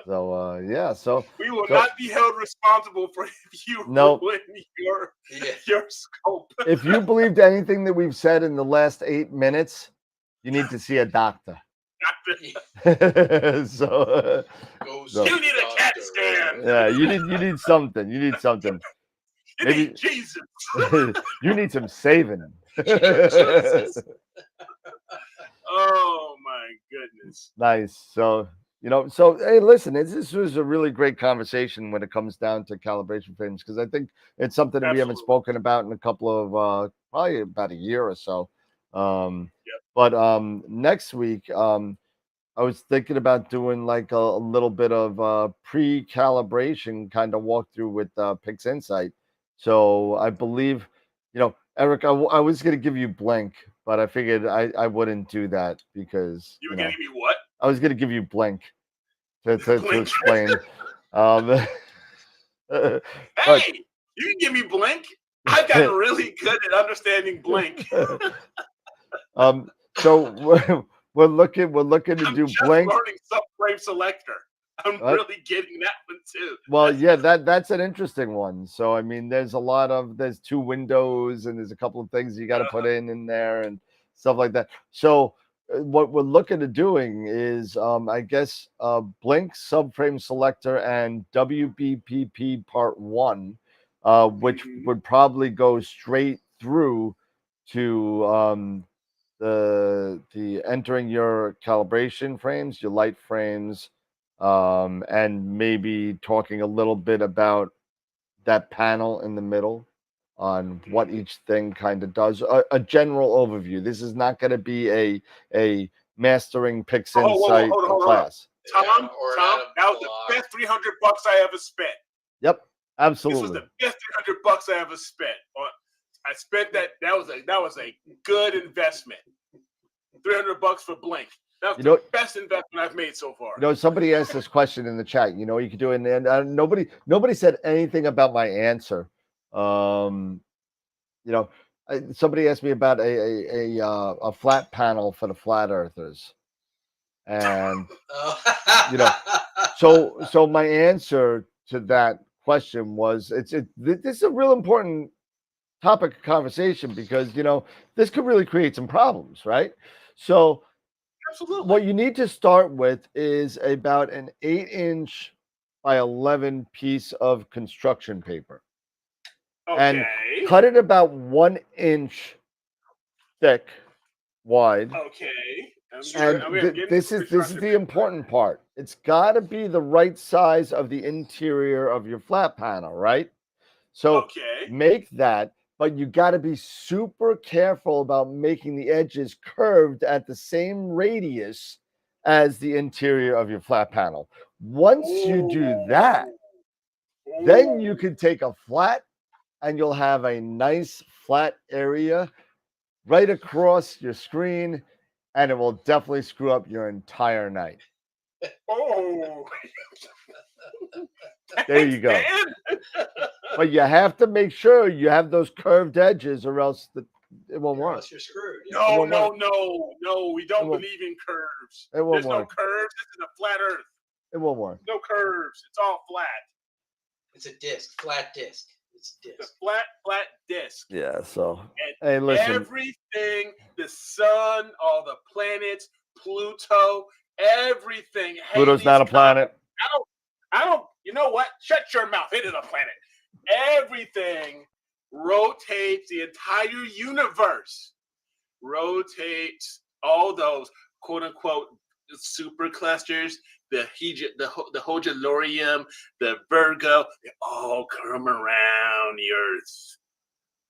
So so we will not be held responsible for if you ruin your scope. If you believed anything that we've said in the last 8 minutes, you need to see a doctor. You need a CAT scan. Yeah, you need something. You need something. Maybe Jesus. You need some saving. Oh my goodness. Nice. So, so hey, listen, this was a really great conversation when it comes down to calibration frames because I think it's something that we haven't Absolutely. spoken about in a couple of probably about a year or so. Yep. But next week, I was thinking about doing like a little bit of pre-calibration kind of walkthrough with Pix Insight. So I believe, Eric, I was going to give you blank, but I figured I wouldn't do that because, You were getting me what? I was going to give you blank to Blink. explain. Um, but Hey, you can give me Blink. I've gotten really good at understanding Blink. so we're looking to I'm do just blank. learning subframe selector. I'm What? really getting that one too. Well, yeah, that's an interesting one. So I mean, there's two windows and there's a couple of things you got to put in there and stuff like that. So what we're looking to doing is, I guess, Blink subframe selector and WBPP part 1, which would probably go straight through to the entering your calibration frames, your light frames, and maybe talking a little bit about that panel in the middle on what each thing kind of does. A general overview. This is not going to be a mastering Pix Insight Hold on. class. Tom, Or Tom, Adam that was the Block. best $300 I ever spent. Yep, This absolutely. was the best $300 I ever spent. I spent that. That was a good investment. $300 for Blink. That was the best investment I've made so far. Somebody asked this question in the chat. You could do it, and nobody said anything about my answer. Somebody asked me about a flat panel for the flat earthers, and so my answer to that question was this is a real important topic of conversation because this could really create some problems, right? So Absolutely. what you need to start with is about an 8-inch by 11 piece of construction paper. Okay. And cut it about 1 inch thick wide. Okay. This is the important part. It's got to be the right size of the interior of your flat panel, right? So make that, but you got to be super careful about making the edges curved at the same radius as the interior of your flat panel. Once you do that, then you can take a flat and you'll have a nice flat area right across your screen, and it will definitely screw up your entire night. Oh. There you go. But you have to make sure you have those curved edges, or else it won't work. Else you're screwed. No. We don't believe in curves. There's no curves. This is a flat Earth. It won't work. No curves. It's all flat. It's a disc, flat disc. It's a disc. It's a flat disc. Yeah. So and hey, listen. Everything, the sun, all the planets, Pluto, everything. Pluto's not a planet. I don't. You know what? Shut your mouth. It is a planet. Everything rotates. The entire universe rotates. All those quote unquote superclusters, the Hojilorium, the Virgo, they all come around the Earth.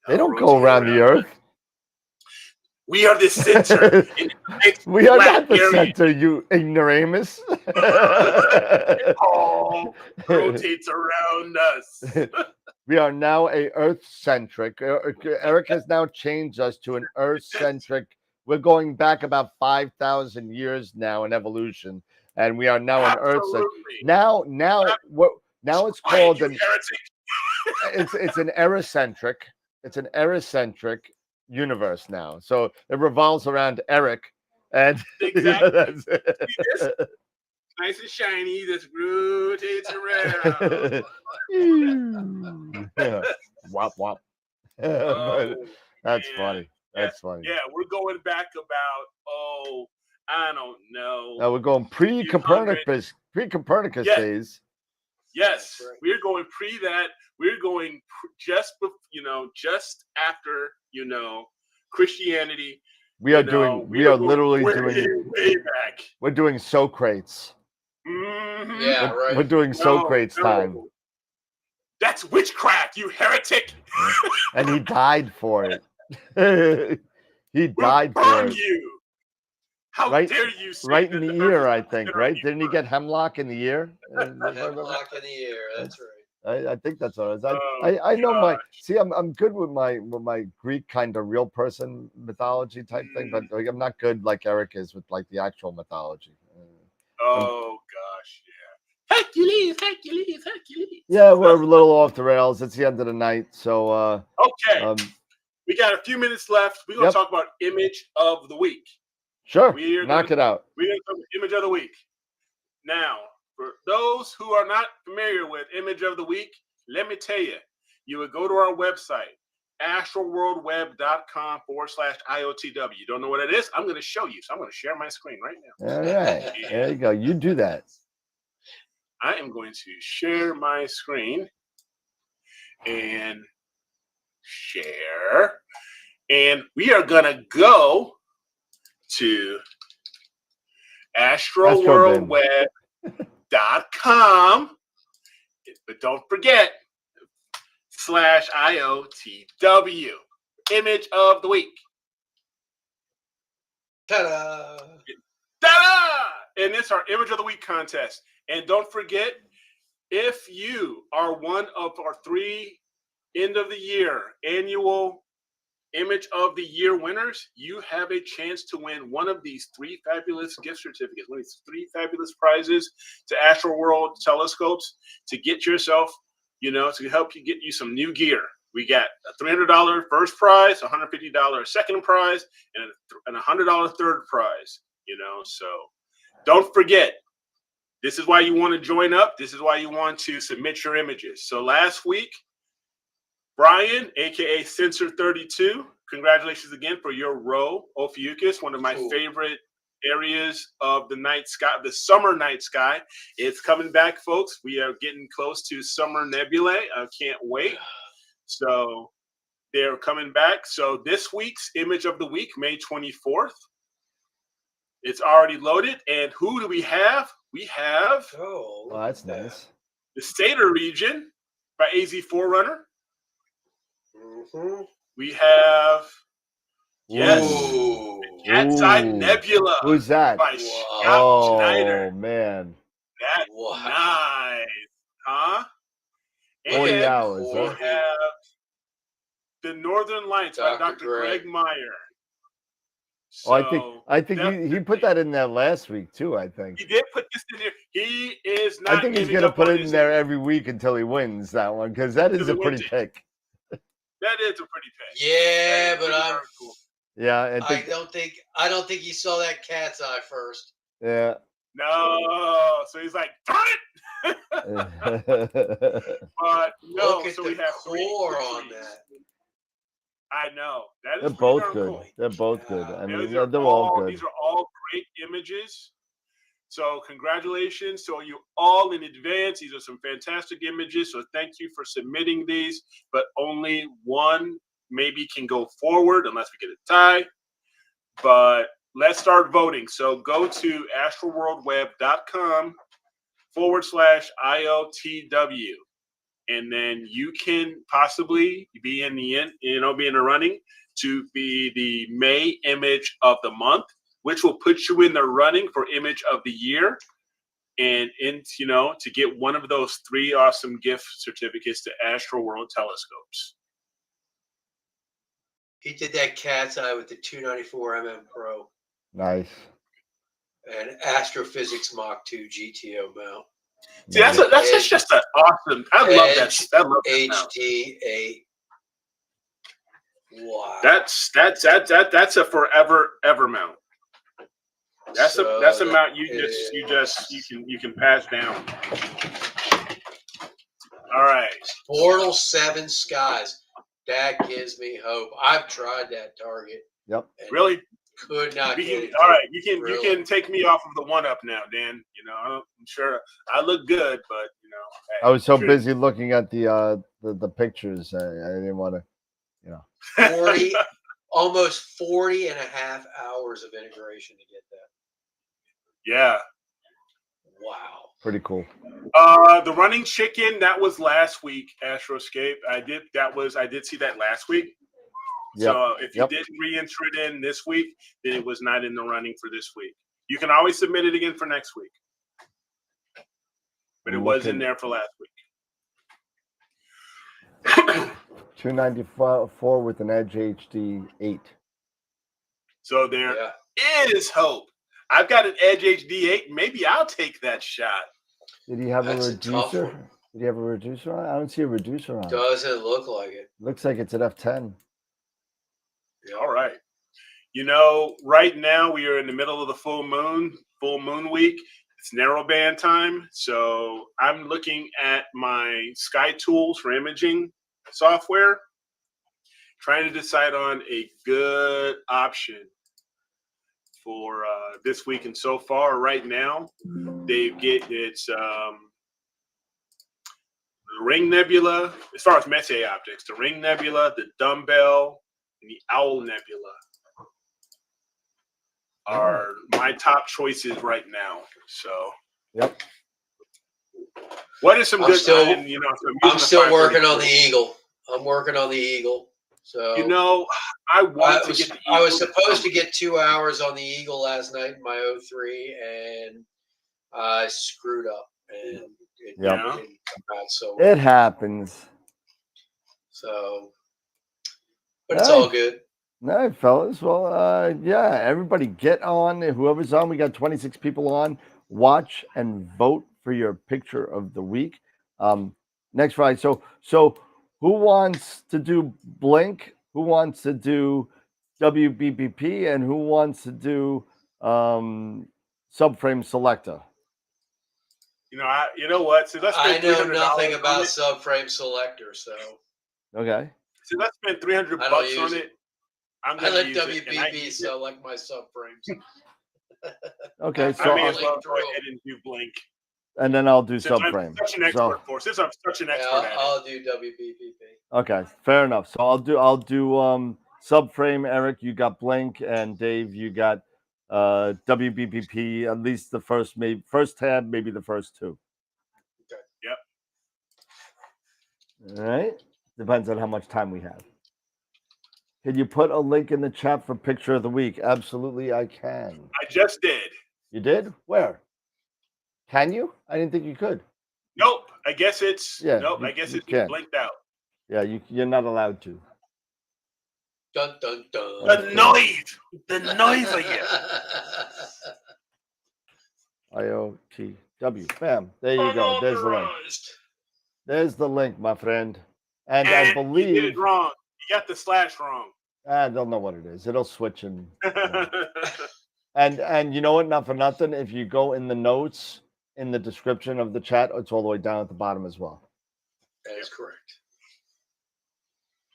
They don't go around the Earth. We are the center. We are not the center, you ignoramus. It all rotates around us. We are now a Earth-centric. Eric has now changed us to an Earth-centric. We're going back about 5,000 years now in evolution, and we are now an Earth-centric. Now it's called an. It's an Ericentric. It's an Ericentric universe now, so it revolves around Eric, and exactly. That's it. Nice and shiny. This rotates around. Yeah. Wop wop. But that's funny. That's funny. Yeah, we're going back about I don't know. Now we're going pre-Copernicus days. Yes, we're going pre that. We're going just after Christianity. We are doing. We are literally doing. Way back. We're doing Socrates. Mhm. Yeah, right. We're doing Socrates time, That's witchcraft, you heretic. and he died for it. He We'll died for burn it. you. How Right, dare you say right in that the earth ear, is I not think. considered Right? a Didn't he bird? get hemlock in the ear? Hemlock in the ear. That's right. I think that's what it is. Oh, I know my. gosh. See, I'm good with my Greek kind of real person mythology type thing, but like, I'm not good like Eric is with like the actual mythology. Oh gosh, yeah. Hercules. Yeah, we're a little off the rails. It's the end of the night, so Okay, we got a few minutes left. We're gonna Yep. talk about image of the week. sure, We're knock gonna it out. we're gonna talk about image of the week. Now, for those who are not familiar with image of the week, let me tell you, you would go to our website, astroworldweb.com/IOTW. You don't know what it is? I'm going to show you. So I'm going to share my screen right now. All right, there you go. You do that. I am going to share my screen and share. And we are going to go to astroworldweb.com. But don't forget, /IOTW. Image of the week. Ta-da! Ta-da! And it's our image of the week contest. And don't forget, if you are one of our 3 end of the year annual image of the year winners, you have a chance to win one of these 3 fabulous gift certificates, one of these 3 fabulous prizes to AstroWorld telescopes to get yourself, to help you get you some new gear. We got a $300 first prize, a $150 second prize, and a $100 third prize. So don't forget, this is why you want to join up. This is why you want to submit your images. So last week, Brian, aka Sensor32, congratulations again for your row, Ophiuchus, one of my favorite areas of the night sky, the summer night sky. It's coming back, folks. We are getting close to summer nebulae. I can't wait. So they're coming back. So this week's image of the week, May 24th. It's already loaded. And who do we have? We have That's nice. the Stater region by AZ Forerunner. Mm-hmm. We have Ooh. Cat's Eye Nebula. Who's that? By Scott Schneider. Oh man, That's nice, huh? 40 And hours. we have the Northern Lights by Dr. Greg Meyer. So I think he put that in there last week too. I think he did put this in there. He is not. I think he's gonna put it in there every week until he wins that one because that is a pretty pick. That is a pretty pick. Yeah, but I'm. Cool. Yeah, I don't think he saw that cat's eye first. Yeah. No, so he's like, darn it! But no, Look at so the we have core on that. I know that is. They're both good. Cool. They're both good. I mean, they're all good. These are all great images. So congratulations to you all in advance. These are some fantastic images. So thank you for submitting these. But only one maybe can go forward unless we get a tie. But let's start voting. So go to astroworldweb.com/IOTW. And then you can possibly be in the running to be the May image of the month, which will put you in the running for image of the year, and to get one of those 3 awesome gift certificates to AstroWorld telescopes. He did that cat's eye with the 294 Pro. Nice. And Astrophysics Mach 2 GTO mount. See, that's just an awesome. I love that. I love that HD8. Wow. That's a forever ever mount. That's a mount you can pass down. All right. Portal 7 Skies. That gives me hope. I've tried that target. Yep. Really? Could not get it. All right, you can take me off of the 1-up now, Dan. I'm sure I look good, but I was so busy looking at the pictures, I didn't want to, 40 almost 40 and a half hours of integration to get that. Yeah. Wow. Pretty cool. The running chicken, that was last week, Astroscape. I did see that last week. Yep. So if you didn't re-enter it in this week, then it was not in the running for this week. You can always submit it again for next week. But it was in there for last week. 294 with an Edge HD 8. So there is hope. I've got an Edge HD 8. Maybe I'll take that shot. Did he have That's a reducer? Did he have a reducer on? I don't see a reducer on. Doesn't look like it. Looks like it's at F10. Yeah, all right. You know, right now we are in the middle of the full moon week. It's narrowband time. So I'm looking at my Sky Tools for imaging software, trying to decide on a good option for this week. And so far, right now, it's the Ring Nebula, as far as Messier optics, the Ring Nebula, the Dumbbell, and the Owl Nebula are my top choices right now. So, what is some good? I'm still working on the Eagle. I'm working on the Eagle. So I was supposed to get 2 hours on the Eagle last night in my 03, and I screwed up, and it didn't come out so well. It happens. So, but it's all good. All right, fellas. Well, everybody get on. Whoever's on, we got 26 people on. Watch and vote for your picture of the week. Next Friday. So who wants to do Blink? Who wants to do WBBP? And who wants to do Subframe Selector? You know what? So I know nothing about Subframe Selector, so okay. So let's spend $300 on it. I let WBB select my subframes. Okay, so I may as well go ahead and do Blink. And then I'll do Since Subframe. I'm such an expert since I'm such an expert at it. I'll do WBBP. Okay, fair enough. So I'll do Subframe. Eric, you got Blink, and Dave, you got WBBP. At least the first tab, maybe the first two. Okay. Yep. All right. Depends on how much time we have. Can you put a link in the chat for picture of the week? Absolutely, I can. I just did. You did? Where? Can you? I didn't think you could. Nope. I guess it's I guess it's can. blinked out. Yeah, you're not allowed to. Dun dun dun. The noise of you. IOTW. Bam. There you go. There's the link. There's the link, my friend. And I believe you did it wrong. You got the slash wrong. I don't know what it is. It'll switch and and you know what? Not for nothing. If you go in the notes in the description of the chat, it's all the way down at the bottom as well. That is correct.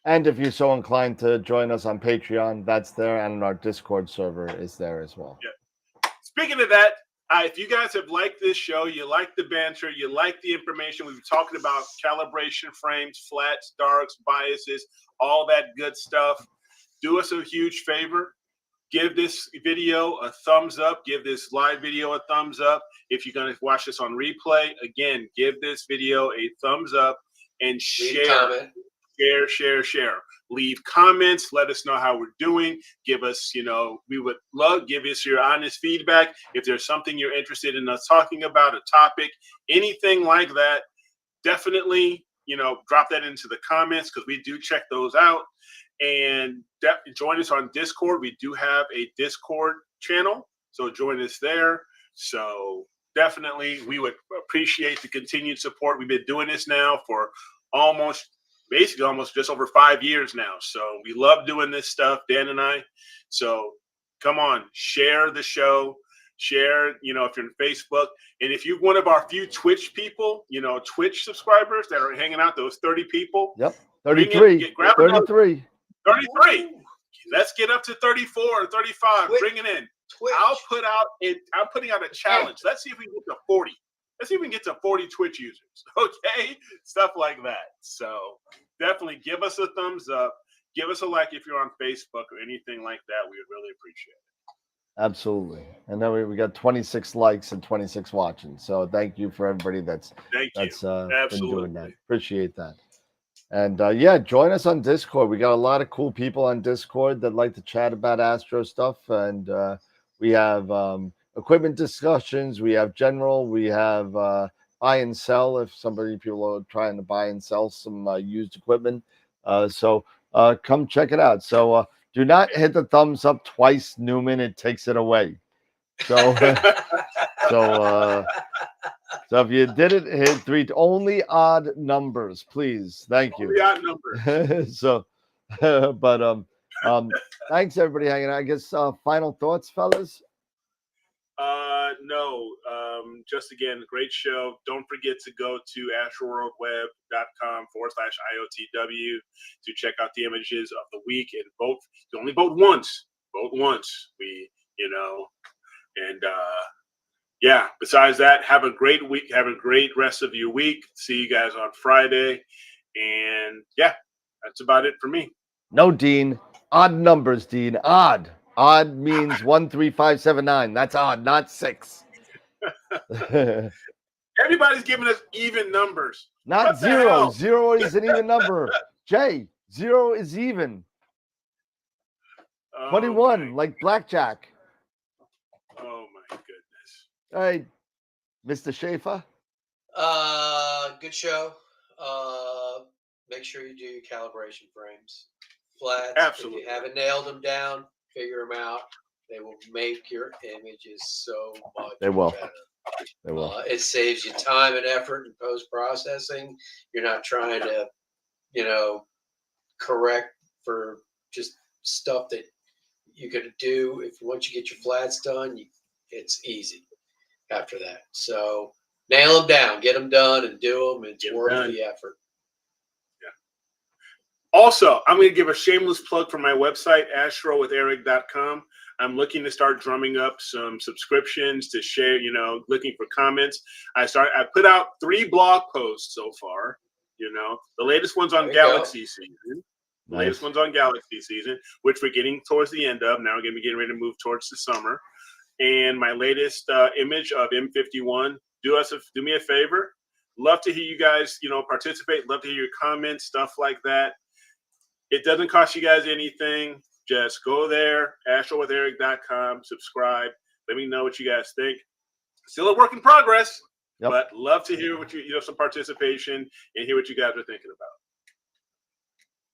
And if you're so inclined to join us on Patreon, that's there, and our Discord server is there as well. Yeah. Speaking of that, if you guys have liked this show, you like the banter, you like the information, we've been talking about calibration frames, flats, darks, biases, all that good stuff. Do us a huge favor. Give this video a thumbs up. Give this live video a thumbs up. If you're going to watch this on replay, again, give this video a thumbs up and share. Share. Leave comments. Let us know how we're doing. Give us, we would give us your honest feedback. If there's something you're interested in us talking about, a topic, anything like that, definitely, drop that into the comments because we do check those out. And join us on Discord. We do have a Discord channel, so join us there. So definitely, we would appreciate the continued support. We've been doing this now for almost just over 5 years now. So we love doing this stuff, Dan and I. So come on, share the show. Share, if you're on Facebook. And if you're one of our few Twitch people, Twitch subscribers that are hanging out, those 30 people. Yep, 33. 33. 33. Let's get up to 34 or 35. Bring it in. Twitch. I'm putting out a challenge. Let's see if we can get to 40. Let's see if we can get to 40 Twitch users. Okay? Stuff like that. So definitely give us a thumbs up. give us a like if you're on Facebook or anything like that. We would really appreciate it. Absolutely. And then we got 26 likes and 26 watching. So thank you for everybody that's Thank you. been doing that. Absolutely. Appreciate that. And yeah, join us on Discord. We got a lot of cool people on Discord that like to chat about Astro stuff. And we have equipment discussions. We have general. We have buy and sell if people are trying to buy and sell some used equipment. So come check it out. So do not hit the thumbs up twice, Newman. It takes it away. So so if you did it, hit 3. Only odd numbers, please. Thank you. Only odd numbers. So, but thanks everybody hanging out. I guess final thoughts, fellas. No. Just again, great show. Don't forget to go to astroworldweb.com/IOTW to check out the images of the week and vote. You only vote once. Vote once. Yeah. Besides that, have a great week. Have a great rest of your week. See you guys on Friday. And yeah, that's about it for me. No, Dean. Odd numbers, Dean. Odd. Odd means 1, 3, 5, 7, 9. That's odd, not 6. Everybody's giving us even numbers. Not 0. 0 is an even number. Jay, 0 is even. 21, like blackjack. Oh my goodness. All right, Mr. Schaefer. Good show. Make sure you do your calibration frames. Flats. Absolutely. If you haven't nailed them down, figure them out. They will make your images so much better. They will. It saves you time and effort in post-processing. You're not trying to, correct for just stuff that you could do. If once you get your flats done, it's easy after that. So nail them down, get them done, and do them. It's worth the effort. Also, I'm going to give a shameless plug for my website, astrowitheric.com. I'm looking to start drumming up some subscriptions to share, looking for comments. I put out 3 blog posts so far, the latest one's on Galaxy season. The latest one's on Galaxy season, which we're getting towards the end of. Now we're going to be getting ready to move towards the summer. And my latest image of M51, do me a favor. Love to hear you guys, participate. Love to hear your comments, stuff like that. It doesn't cost you guys anything. Just go there, astrowitheric.com, subscribe. Let me know what you guys think. Still a work in progress, but love to hear what some participation and hear what you guys are thinking about.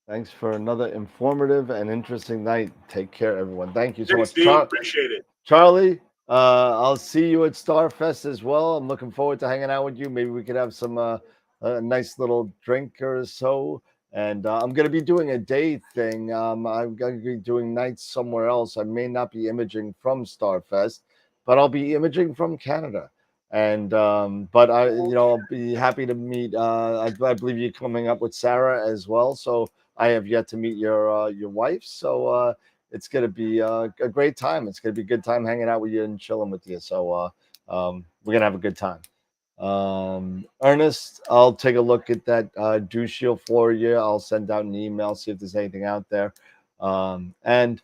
Thanks for another informative and interesting night. Take care, everyone. Thank you so much. Steve, appreciate it. Charlie, I'll see you at Starfest as well. I'm looking forward to hanging out with you. Maybe we could have some a nice little drink or so. And I'm going to be doing a day thing. I'm going to be doing nights somewhere else. I may not be imaging from Starfest, but I'll be imaging from Canada. And but I'll be happy to meet. I believe you're coming up with Sarah as well. So I have yet to meet your wife. So it's going to be a great time. It's going to be a good time hanging out with you and chilling with you. So we're going to have a good time. Ernest, I'll take a look at that dew shield for you. I'll send out an email, see if there's anything out there. And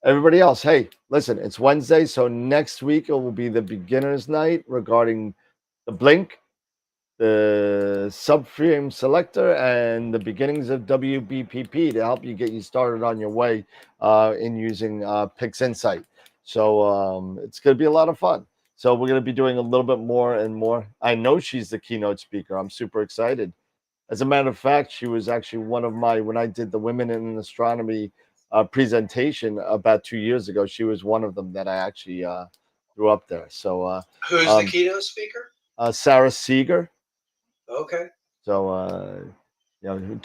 everybody else, hey, listen, it's Wednesday, so next week it will be the beginner's night regarding the Blink, the subframe selector, and the beginnings of WBPP to help you get you started on your way in using PixInsight. So it's going to be a lot of fun. So we're going to be doing a little bit more and more. I know she's the keynote speaker. I'm super excited. As a matter of fact, she was actually one of when I did the Women in Astronomy presentation about 2 years ago, she was one of them that I actually threw up there. So who's the keynote speaker? Sarah Seeger. Okay. So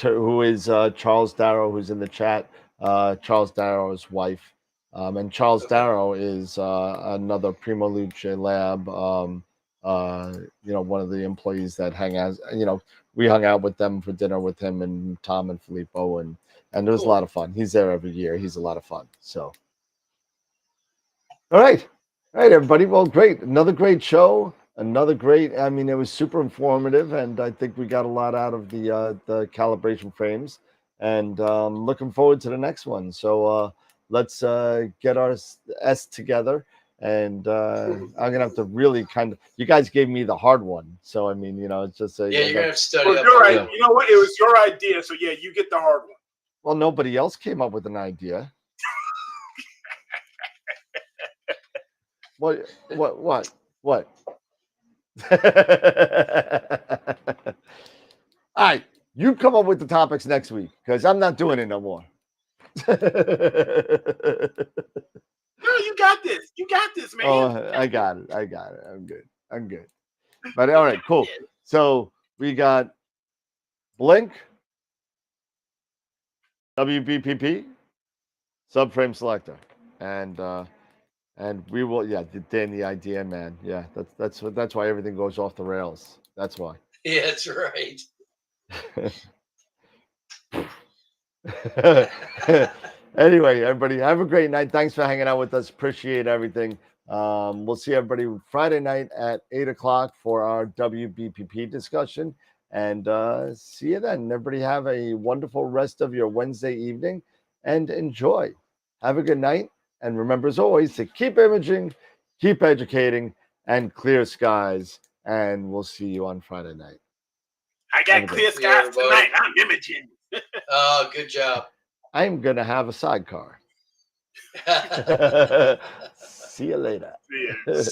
who is Charles Darrow, who's in the chat? Charles Darrow's wife. And Charles Darrow is another Prima Luce Lab, one of the employees that we hung out with them for dinner with him and Tom and Filippo, and it was a lot of fun. He's there every year. He's a lot of fun. So, all right, everybody. Well, great. Another great show. Another great. I mean, it was super informative, and I think we got a lot out of the calibration frames. and looking forward to the next one. So let's get our S together. And I'm gonna have to really kind of. You guys gave me the hard one, so I mean, it's just Yeah, you're gonna have to study Well, up. you're on right. that one. You know what? It was your idea, so yeah, you get the hard one. Well, nobody else came up with an idea. What? All right, you come up with the topics next week because I'm not doing it no more. No, you got this. You got this, man. Oh, I got it. I'm good. But all right, cool. So we got Blink, WBPP, subframe selector, and we will. Yeah, Dan, the idea, man. Yeah, that's why everything goes off the rails. That's why. Yeah, that's right. Anyway, everybody, have a great night. Thanks for hanging out with us. Appreciate everything. We'll see everybody Friday night at 8:00 for our WBPP discussion. And see you then. Everybody have a wonderful rest of your Wednesday evening and enjoy. Have a good night. And remember, as always, to keep imaging, keep educating, and clear skies. And we'll see you on Friday night. I got clear skies tonight. I'm imaging. Oh, good job. I'm going to have a sidecar. See you later. Yeah.